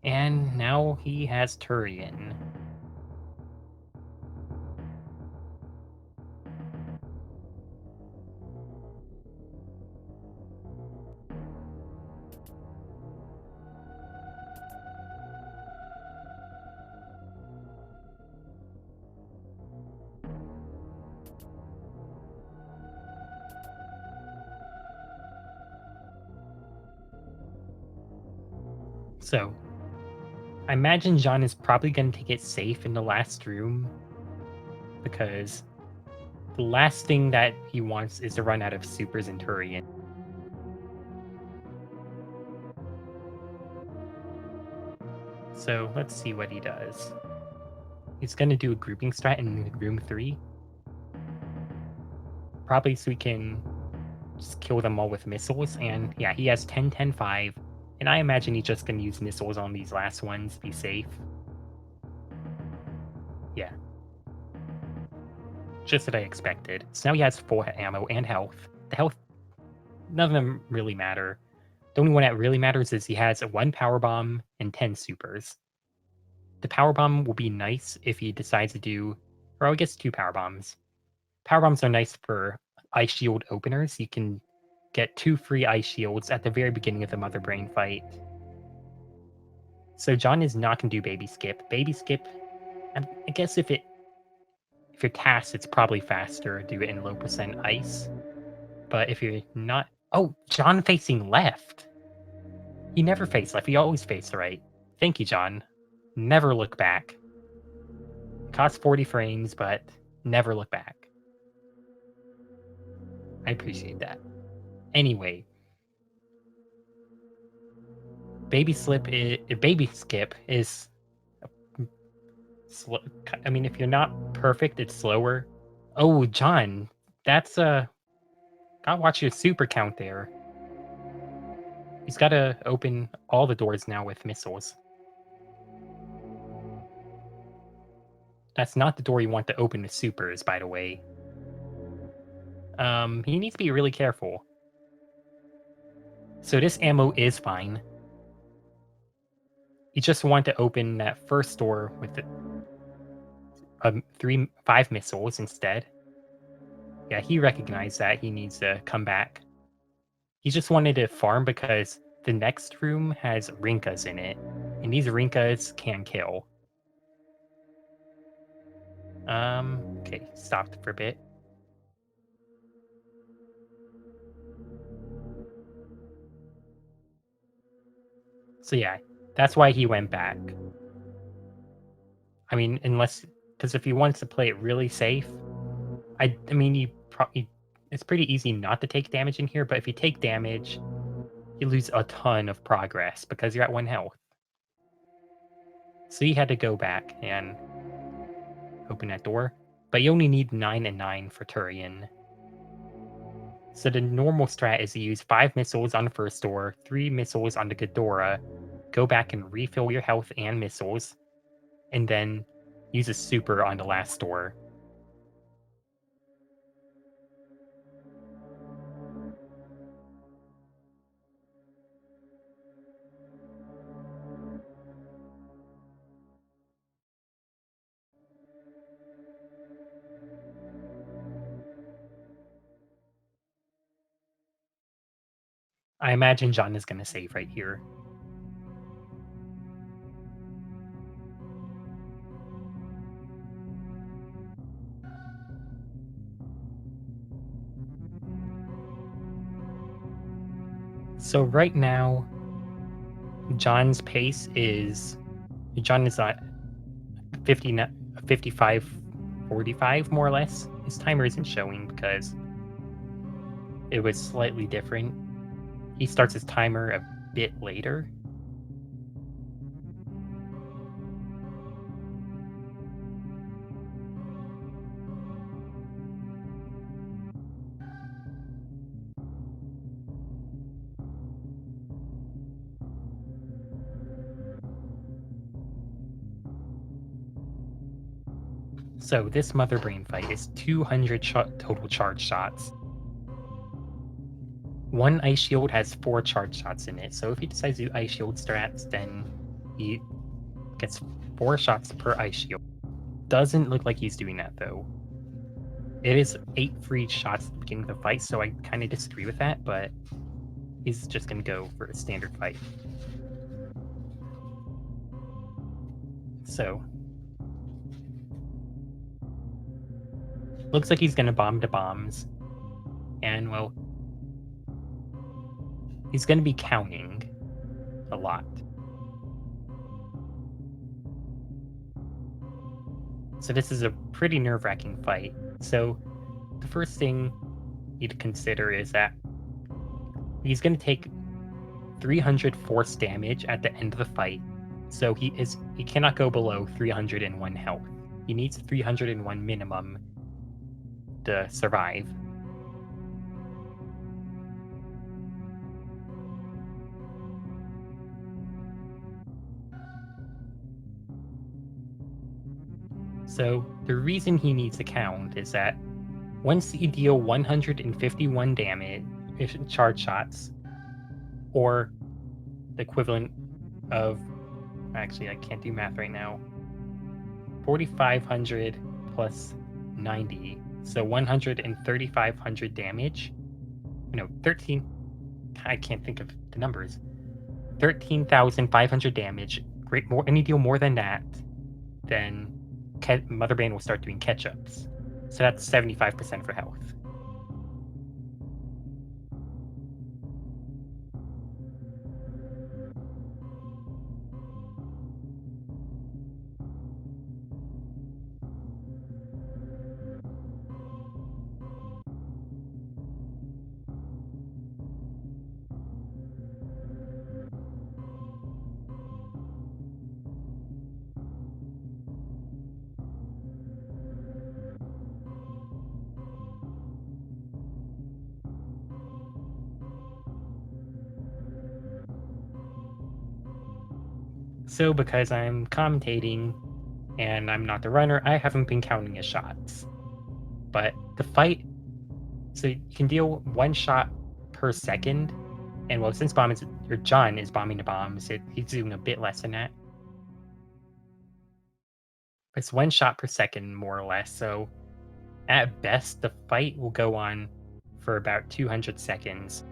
And now he has Turian. So, I imagine John is probably going to take it safe in the last room because the last thing that he wants is to run out of supers in Turian. So let's see what he does. He's going to do a grouping strat in room 3. Probably so we can just kill them all with missiles. And yeah, he has 10, 10, 5. And I imagine he's just going to use missiles on these last ones, be safe. Yeah. just what I expected. So now he has full ammo and health. The health, none of them really matter. The only one that really matters is he has 1 power bomb and 10 supers. The power bomb will be nice if he decides to do, or I guess 2 power bombs. Power bombs are nice for ice shield openers. You can get 2 free ice shields at the very beginning of the Mother Brain fight. So John is not going to do baby skip. Baby skip, I guess if you're tasked, it's probably faster to do it in low percent ice. But if you're not, oh, John facing left. He never faced left. He always faced right. Thank you, John. Never look back. Costs 40 frames, but never look back. I appreciate that. Anyway, baby skip is slow. I mean, if you're not perfect, it's slower. Oh, John, that's gotta watch your super count there. He's gotta open all the doors now with missiles. That's not the door you want to open with supers, by the way. He needs to be really careful. So this ammo is fine. You just want to open that first door with the 5 missiles instead. Yeah, he recognized that he needs to come back. He just wanted to farm because the next room has Rinkas in it, and these Rinkas can kill. Okay, stopped for a bit. So yeah, that's why he went back. I mean, because if he wants to play it really safe, I mean, it's pretty easy not to take damage in here, but if you take damage, you lose a ton of progress because you're at 1 health. So he had to go back and open that door, but you only need 9 and 9 for Turian. So the normal strat is to use 5 missiles on the first door, 3 missiles on the Ghidorah, go back and refill your health and missiles, and then use a super on the last door. I imagine John is going to save right here. So right now, John's pace is John is at 55, 45 more or less. His timer isn't showing because it was slightly different. He starts his timer a bit later. So this Mother Brain fight is 200 total charge shots. 1 ice shield has 4 charge shots in it, so if he decides to do ice shield strats, then he gets 4 shots per ice shield. Doesn't look like he's doing that though. It is 8 free shots at the beginning of the fight, so I kind of disagree with that, but he's just going to go for a standard fight. So, looks like he's going to bomb the bombs. And, well, he's going to be counting a lot. So this is a pretty nerve-wracking fight. So the first thing you need to consider is that he's going to take 300 force damage at the end of the fight. So he cannot go below 301 health. He needs 301 minimum to survive. So the reason he needs a count is that once you deal 151 damage charge shots, or the equivalent of, actually I can't do math right now, 4,500 plus 90, so 100 and 3,500 damage. No, 13. I can't think of the numbers. 13,500 damage. Great, more any deal more than that, then Mother Brain will start doing catch-ups. So that's 75% for health. So because I'm commentating and I'm not the runner, I haven't been counting his shots. But the fight, so you can deal 1 shot per second, and well, since John is bombing the bombs, he's doing a bit less than that. It's 1 shot per second, more or less. So at best, the fight will go on for about 200 seconds.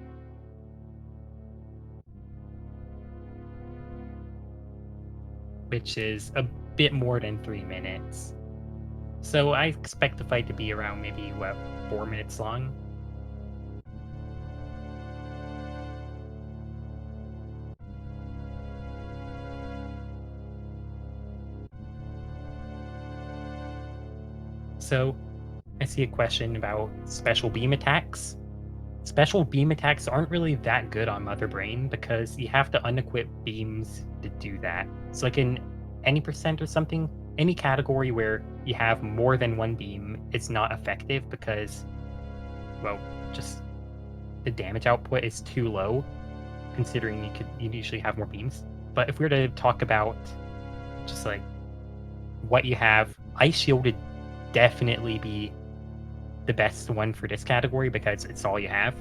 Which is a bit more than 3 minutes. So I expect the fight to be around maybe, 4 minutes long? So I see a question about special beam attacks. Special beam attacks aren't really that good on Mother Brain because you have to unequip beams to do that. So like in any percent or something, any category where you have more than 1 beam, it's not effective because, well, just the damage output is too low, considering you'd usually have more beams. But if we were to talk about just like what you have, Ice Shield would definitely be the best one for this category because it's all you have.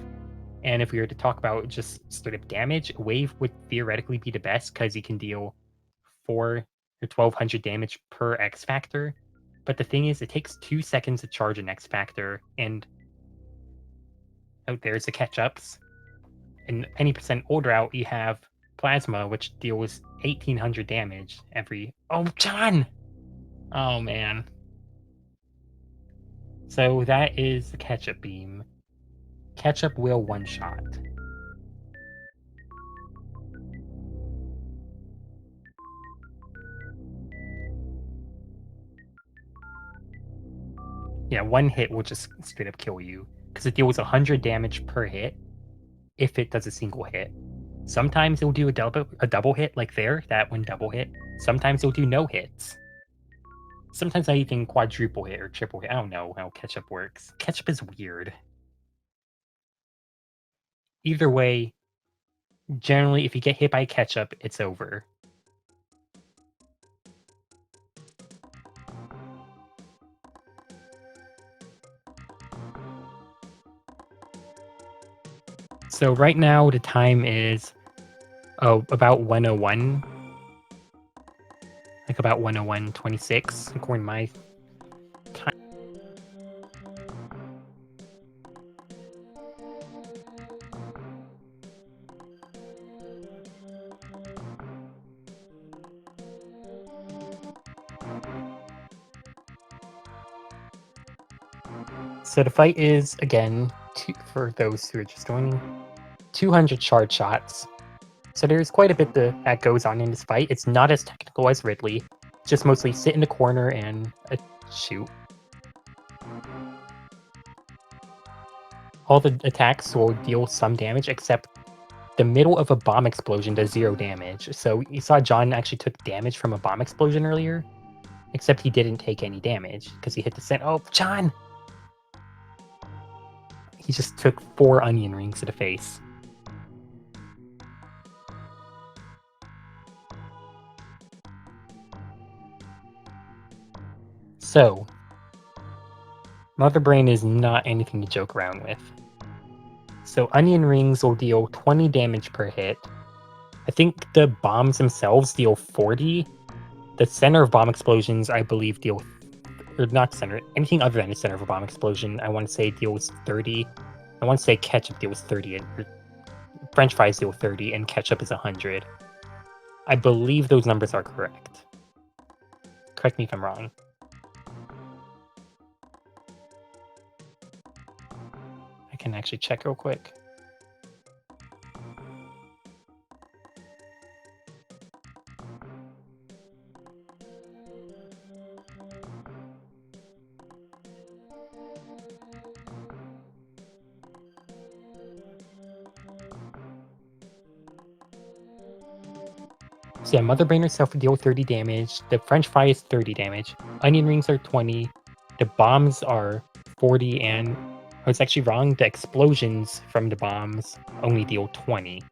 And if we were to talk about just straight up damage, Wave would theoretically be the best because you can deal 4 or 1,200 damage per X Factor. But the thing is, it takes 2 seconds to charge an X Factor, and out there's the catch-ups. In any percent older out, you have Plasma, which deals 1,800 damage every... Oh, John! Oh, man. So that is the Ketchup Beam. Ketchup will one-shot. Yeah, 1 hit will just straight up kill you, because it deals 100 damage per hit if it does a single hit. Sometimes it'll do a double hit, like there, that one double hit. Sometimes it'll do no hits. Sometimes not even quadruple hit or triple hit. I don't know how Ketchup works. Ketchup is weird. Either way, generally, if you get hit by Ketchup, it's over. So right now, the time is about 101. Like about 101.26, according to my time. So the fight is, again, for those who are just joining, 200 charge shots. So there's quite a bit that goes on in this fight. It's not as technical as Ridley. Just mostly sit in the corner and shoot. All the attacks will deal some damage, except the middle of a bomb explosion does 0 damage. So you saw John actually took damage from a bomb explosion earlier, except he didn't take any damage because he hit the center. Oh, John! He just took 4 onion rings to the face. So, Mother Brain is not anything to joke around with. So onion rings will deal 20 damage per hit. I think the bombs themselves deal 40. The center of bomb explosions, I believe, deal... Or not center. Anything other than the center of a bomb explosion, I want to say deals 30. I want to say ketchup deals 30. Or French fries deal 30, and ketchup is 100. I believe those numbers are correct. Correct me if I'm wrong. I can actually check real quick. So yeah, Mother Brain herself will deal 30 damage. The French fry is 30 damage. Onion rings are 20. The bombs are 40, and I was actually wrong. The explosions from the bombs only deal 20.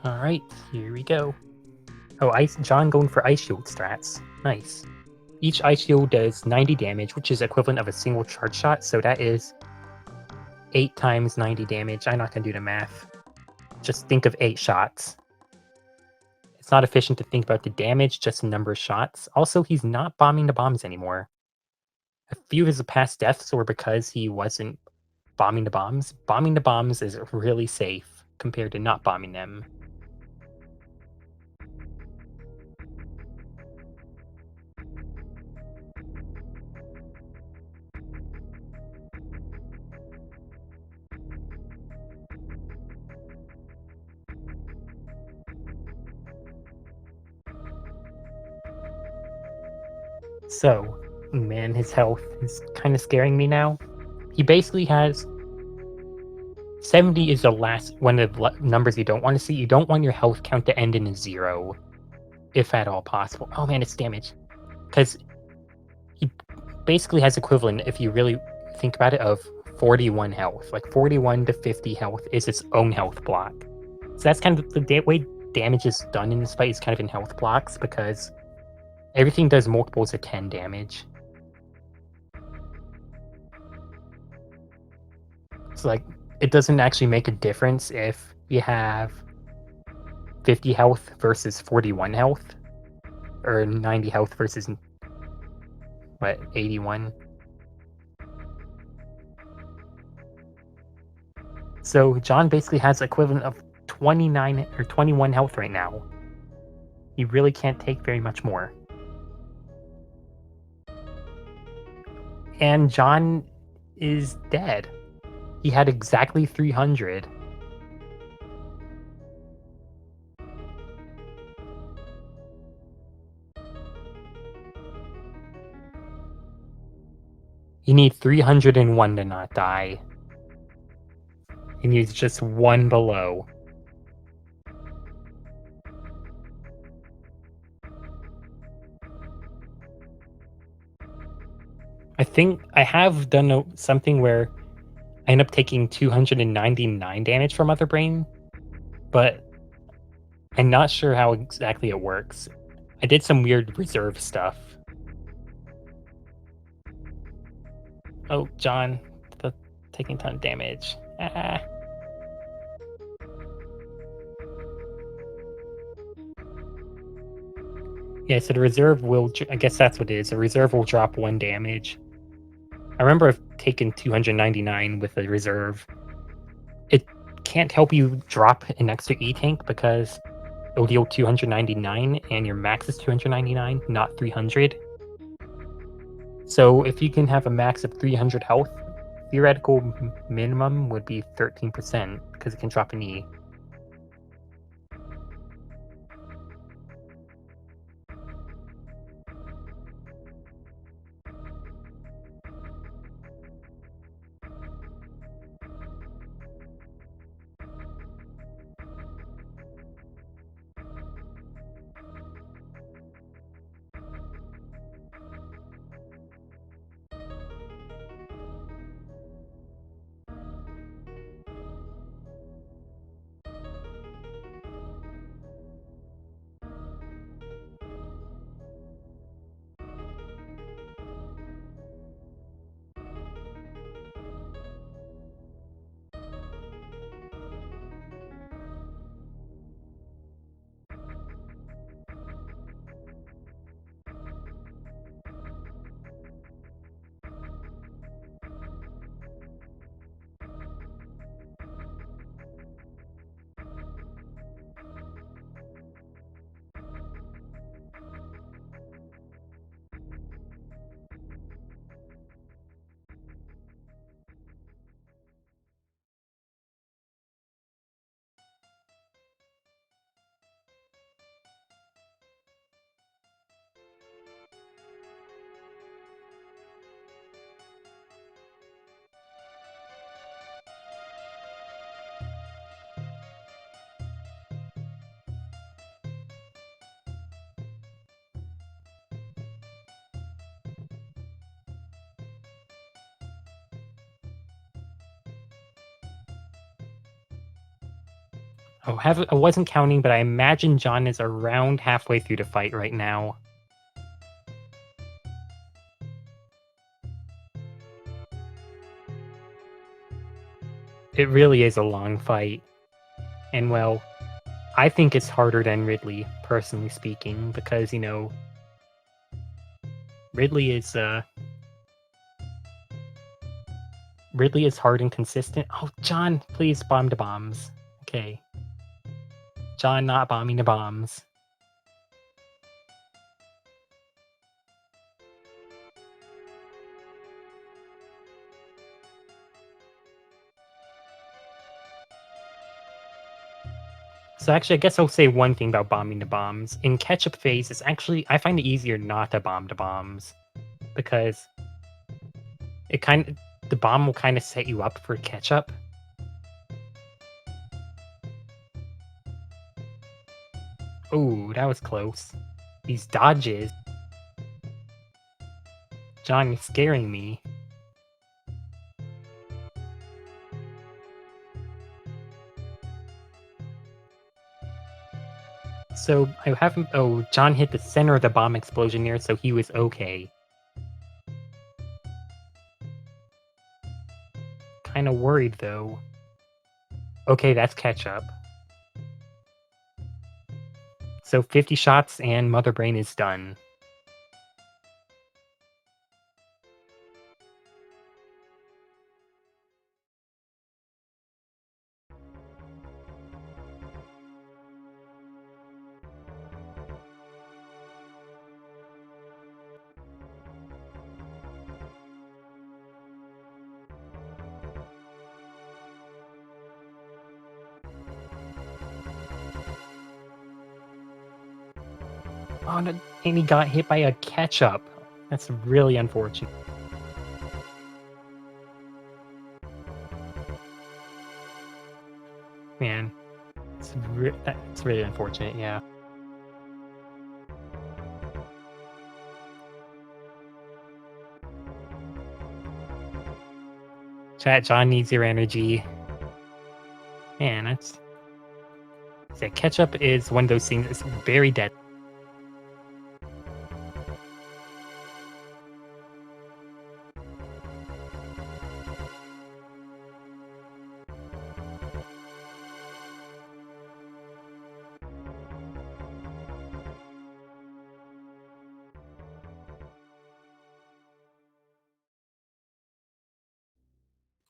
Alright, here we go. Oh, John going for Ice Shield strats. Nice. Each Ice Shield does 90 damage, which is equivalent of a single charge shot, so that is 8 times 90 damage. I'm not going to do the math. Just think of 8 shots. It's not efficient to think about the damage, just the number of shots. Also, he's not bombing the bombs anymore. A few of his past deaths were because he wasn't bombing the bombs. Bombing the bombs is really safe compared to not bombing them. So, man, his health is kind of scaring me now. He basically has 70 is the last one of the numbers you don't want to see. You don't want your health count to end in a 0, if at all possible. Oh man, it's damage. Because he basically has equivalent, if you really think about it, of 41 health. Like 41 to 50 health is its own health block. So that's kind of the way damage is done in this fight, is kind of in health blocks, because everything does multiples of 10 damage. So like, it doesn't actually make a difference if you have 50 health versus 41 health, or 90 health versus, what, 81? So John basically has equivalent of 29 or 21 health right now. He really can't take very much more. And John is dead. He had exactly 300. You need 301 to not die. He needs just one below. I think I have done something where I end up taking 299 damage from Mother Brain, but I'm not sure how exactly it works. I did some weird reserve stuff. Oh, John, taking a ton of damage. Ah. Yeah, so the reserve will... I guess that's what it is. The reserve will drop 1 damage. I remember I've taken 299 with the reserve. It can't help you drop an extra E-Tank because it'll deal 299 and your max is 299, not 300. So if you can have a max of 300 health, theoretical minimum would be 13% because it can drop an E. Oh, I wasn't counting, but I imagine John is around halfway through the fight right now. It really is a long fight. And well, I think it's harder than Ridley, personally speaking, because, Ridley is Ridley is hard and consistent. Oh, John, please bomb the bombs. Okay. John not bombing the bombs. So actually, I guess I'll say one thing about bombing the bombs. In ketchup phase, it's actually, I find it easier not to bomb the bombs. Because the bomb will kind of set you up for ketchup. Ooh, that was close. These dodges. John, you're scaring me. So, I haven't... Oh, John hit the center of the bomb explosion here, so he was okay. Kinda worried, though. Okay, that's ketchup. So 50 shots and Mother Brain is done. Oh, no, and he got hit by a ketchup. That's really unfortunate. Man, that's really unfortunate, yeah. Chat, John needs your energy. Man, that's... Yeah, ketchup is one of those things that's very dead.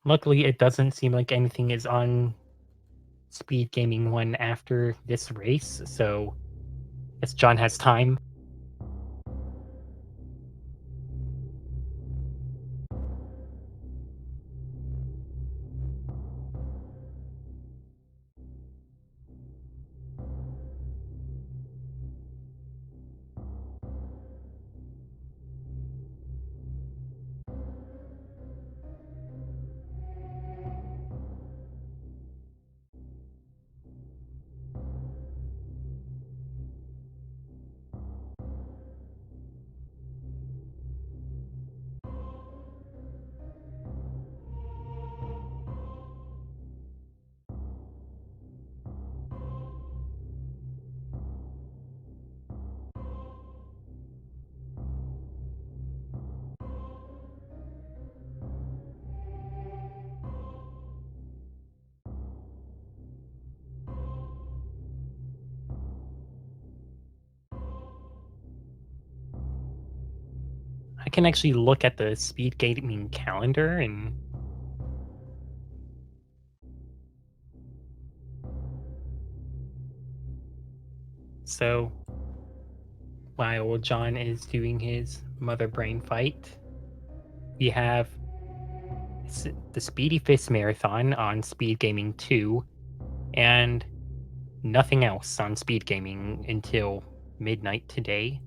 Luckily, it doesn't seem like anything is on Speed Gaming 1 after this race, so I guess John has time. can actually look at the SpeedGaming calendar and so while John is doing his mother brain fight, we have the Speedy Fist Marathon on Speed Gaming 2 and nothing else on Speed Gaming until midnight today.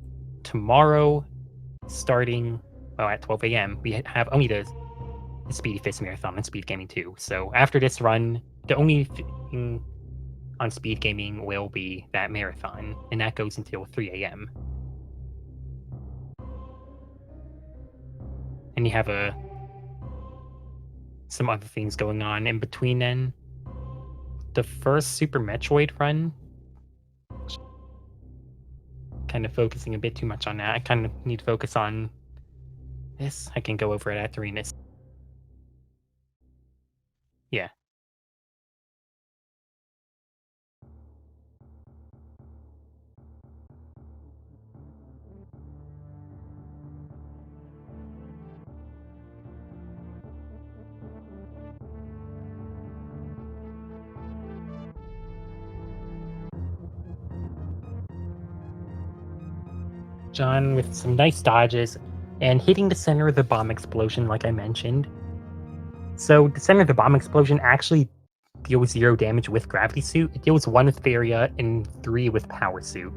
Tomorrow, starting at 12 a.m., we have only the Speedy Fist Marathon on Speed Gaming 2. So after this run, the only thing on Speed Gaming will be that marathon, and that goes until 3 a.m. And you have some other things going on in between then. The first Super Metroid run, kind of focusing a bit too much on that. I kind of need to focus on this. I can go over it after reading this. Yeah. John with some nice dodges and hitting the center of the bomb explosion, like I mentioned. So the center of the bomb explosion actually deals 0 damage with Gravity Suit. It deals 1 with Varia and 3 with Power Suit.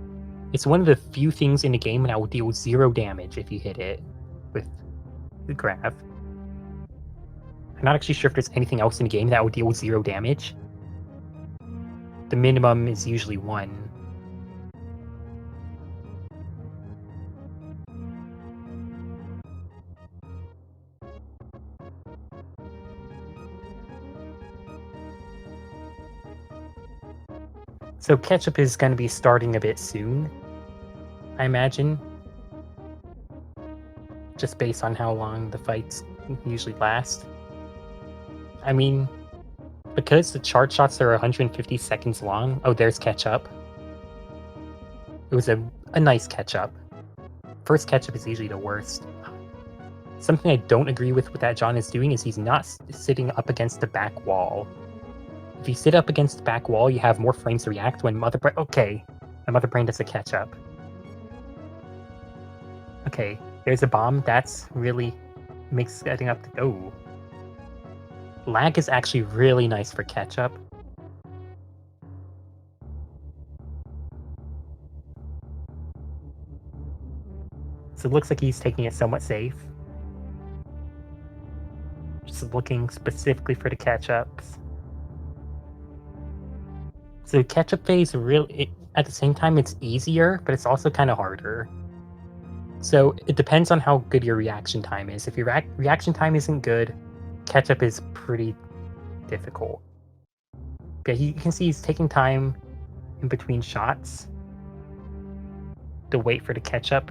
It's one of the few things in the game that will deal 0 damage if you hit it with the Grav. I'm not actually sure if there's anything else in the game that will deal 0 damage. The minimum is usually 1. So Ketchup is going to be starting a bit soon, I imagine. Just based on how long the fights usually last. I mean, because the chart shots are 150 seconds long. Oh, there's Ketchup. It was a nice Ketchup. First Ketchup is usually the worst. Something I don't agree with what that John is doing is he's not sitting up against the back wall. If you sit up against the back wall, you have more frames to react when Mother Brain... Okay, my Mother Brain does a Ketchup. Okay, there's a bomb. That's really makes setting up... Oh. Lag is actually really nice for Ketchup. So it looks like he's taking it somewhat safe. Just looking specifically for the Ketchups. So Ketchup phase really... at the same time, it's easier, but it's also kind of harder. So it depends on how good your reaction time is. If your reaction time isn't good, Ketchup is pretty difficult. Okay, you can see he's taking time in between shots to wait for the Ketchup.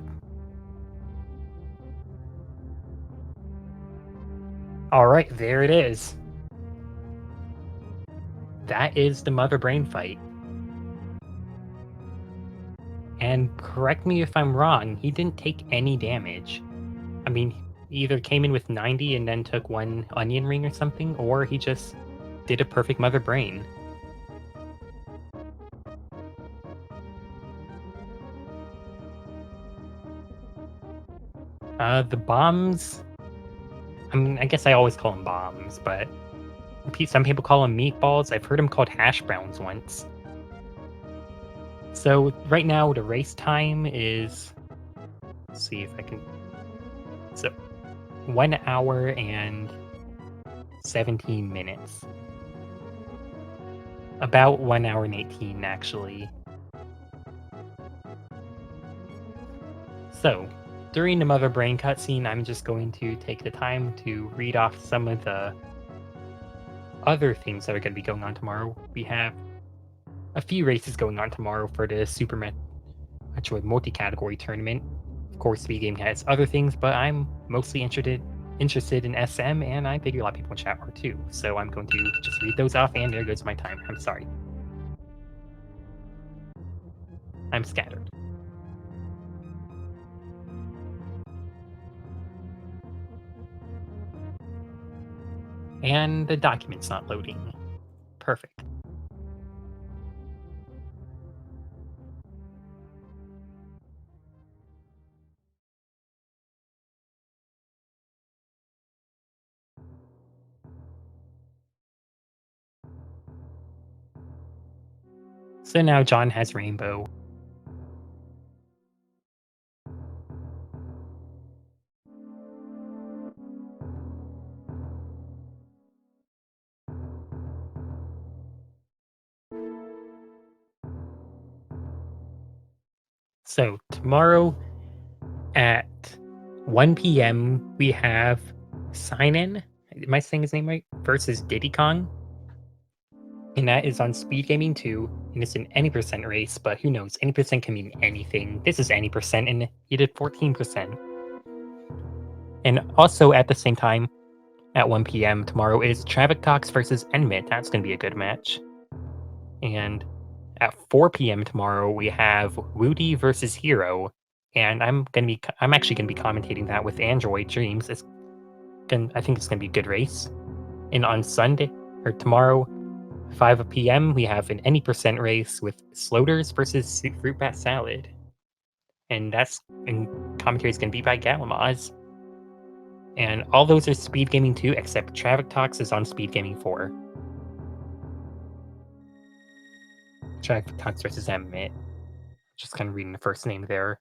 Alright, there it is. That is the Mother Brain fight. And correct me if I'm wrong, he didn't take any damage. I mean, he either came in with 90 and then took 1 onion ring or something, or he just did a perfect Mother Brain. The bombs... I mean, I guess I always call them bombs, but some people call them meatballs. I've heard them called hash browns once. So right now the race time is... Let's see if I can... So 1 hour and 17 minutes. About 1 hour and 18, actually. So, during the Mother Brain cutscene, I'm just going to take the time to read off some of the other things that are going to be going on tomorrow. We have a few races going on tomorrow for the Super Metroid multi-category tournament. Of course, SpeedGaming has other things, but I'm mostly interested in SM, and I figure a lot of people in chat are too. So I'm going to just read those off, and there goes my time. I'm sorry. I'm scattered. And the document's not loading. Perfect. So now John has Rainbow. So tomorrow at 1 p.m. we have Sign In. Am I saying his name right? Versus Diddy Kong. And that is on Speed Gaming 2. And it's an any percent race, but who knows? Any percent can mean anything. This is any percent, and you did 14%. And also at the same time, at 1 p.m. tomorrow is Traffic Cox versus Enmit. That's going to be a good match. And at 4 p.m. tomorrow, we have Woody versus Hero. And I'm actually gonna be commentating that with Android Dreams. I think it's gonna be a good race. And on Sunday or tomorrow, 5 p.m. we have an any percent race with Sloters versus Fruit Bat Salad. And commentary is gonna be by Galamaz. And all those are Speed Gaming 2, except Traffic Talks is on Speed Gaming 4. Traffic Talks versus Emmett. Just kind of reading the first name there.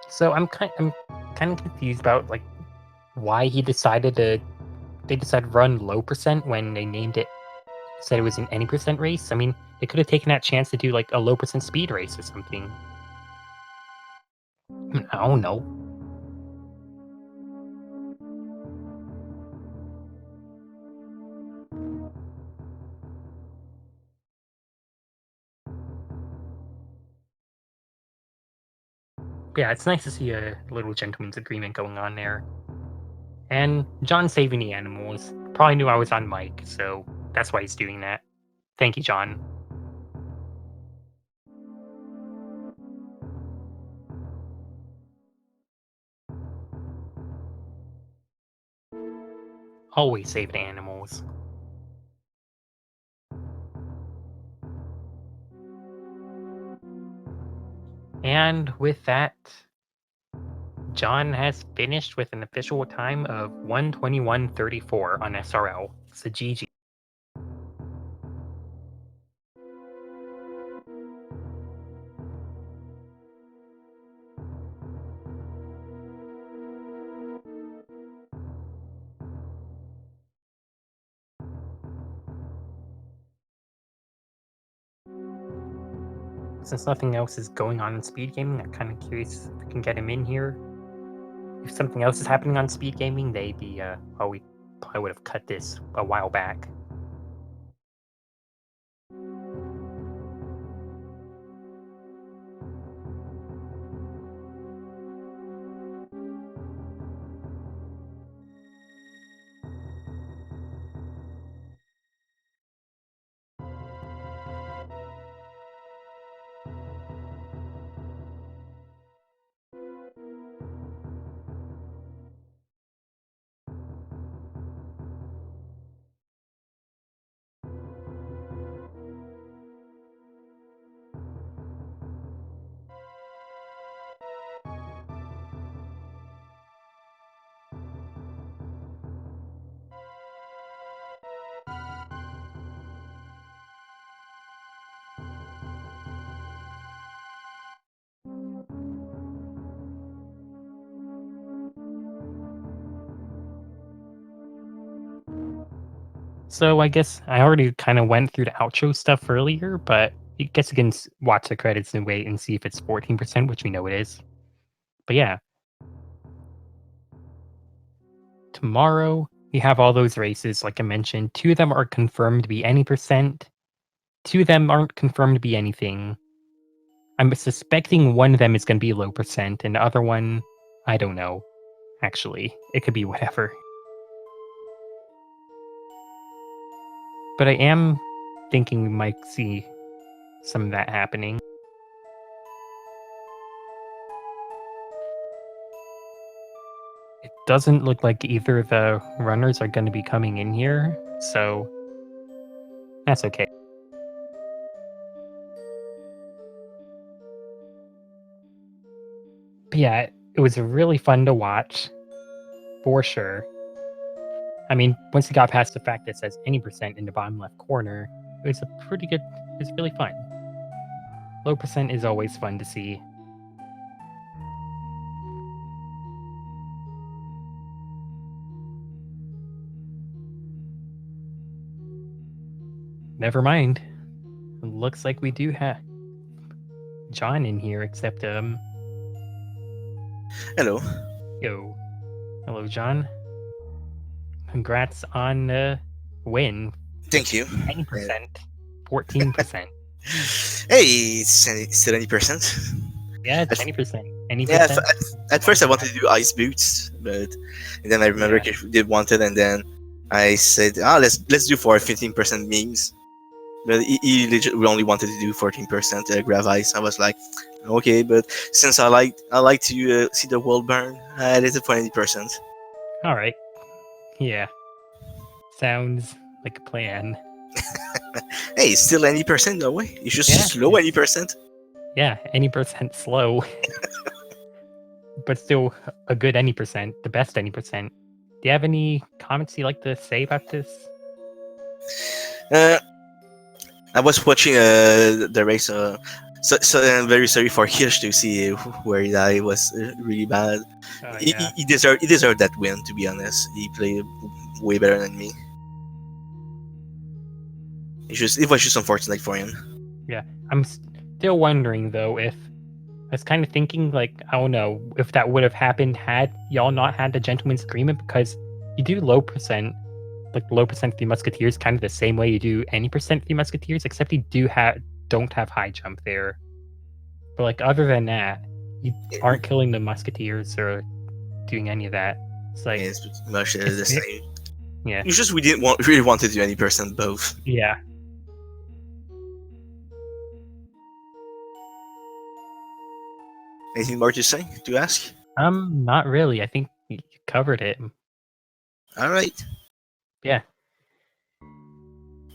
So I'm kind of confused about like why they decided to run low percent when they said it was an any percent race. I mean, they could have taken that chance to do like a low percent speed race or something. I don't know. Yeah, it's nice to see a little gentleman's agreement going on there. And John saving the animals. Probably knew I was on mic, so that's why he's doing that. Thank you, John. Always save the animals. And with that, John has finished with an official time of 1:21:34 on SRL. So GG. Since nothing else is going on in Speed Gaming, I'm kind of curious if we can get him in here. If something else is happening on Speed Gaming, we probably would have cut this a while back. So I guess I already kind of went through the outro stuff earlier, but I guess you can watch the credits and wait and see if it's 14%, which we know it is. But yeah, tomorrow we have all those races, like I mentioned. 2 of them are confirmed to be any percent. 2 of them aren't confirmed to be anything. I'm suspecting one of them is going to be low percent, and the other one, I don't know. actually. It could be whatever. But I am thinking we might see some of that happening. It doesn't look like either of the runners are going to be coming in here, so that's okay. But yeah, it was really fun to watch, for sure. I mean, once you got past the fact that it says any percent in the bottom left corner, it was it's really fun. Low percent is always fun to see. Never mind. It looks like we do have John in here, except Hello. yo. Hello, John. Congrats on the win. Thank you. 20%. 14%. Hey, it's still 20%. Yeah, 20%. Any Yeah, percent? at first I wanted to do ice boots, but and then I remember Yeah. Kish did want it, and then I said, let's do for 15% memes. But he legit we only wanted to do 14% grav ice. I was like, okay, but since I like to see the world burn, I did it for 20%. All right. Yeah. Sounds like a plan. Hey, it's still 20% no way. You just Yeah. slow 20%. Yeah, any percent slow. But still a good any percent, the best any percent. Do you have any comments you'd like to say about this? Uh, I was watching the race. So I'm very sorry for Hirsch to see where he died. It was really bad. Oh He, yeah. he deserved that win. To be honest, he played way better than me. It was just unfortunate for him. Yeah. I'm still wondering though if I was kind of thinking like I don't know if that would have happened had y'all not had the gentleman's agreement, because you do low percent, like low percent Three Musketeers, kind of the same way you do any percent Three Musketeers, except you don't have high jump there. But like other than that, you aren't killing the Musketeers or doing any of that. It's like It's pretty much the it's same. yeah, It's just we didn't really want to do any percent both. yeah. Anything more to say? To ask? Not really. I think you covered it. All right. Yeah.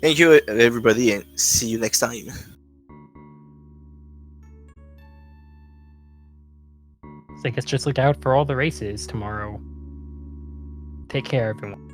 Thank you, everybody, and see you next time. So I guess just look out for all the races tomorrow. Take care, everyone.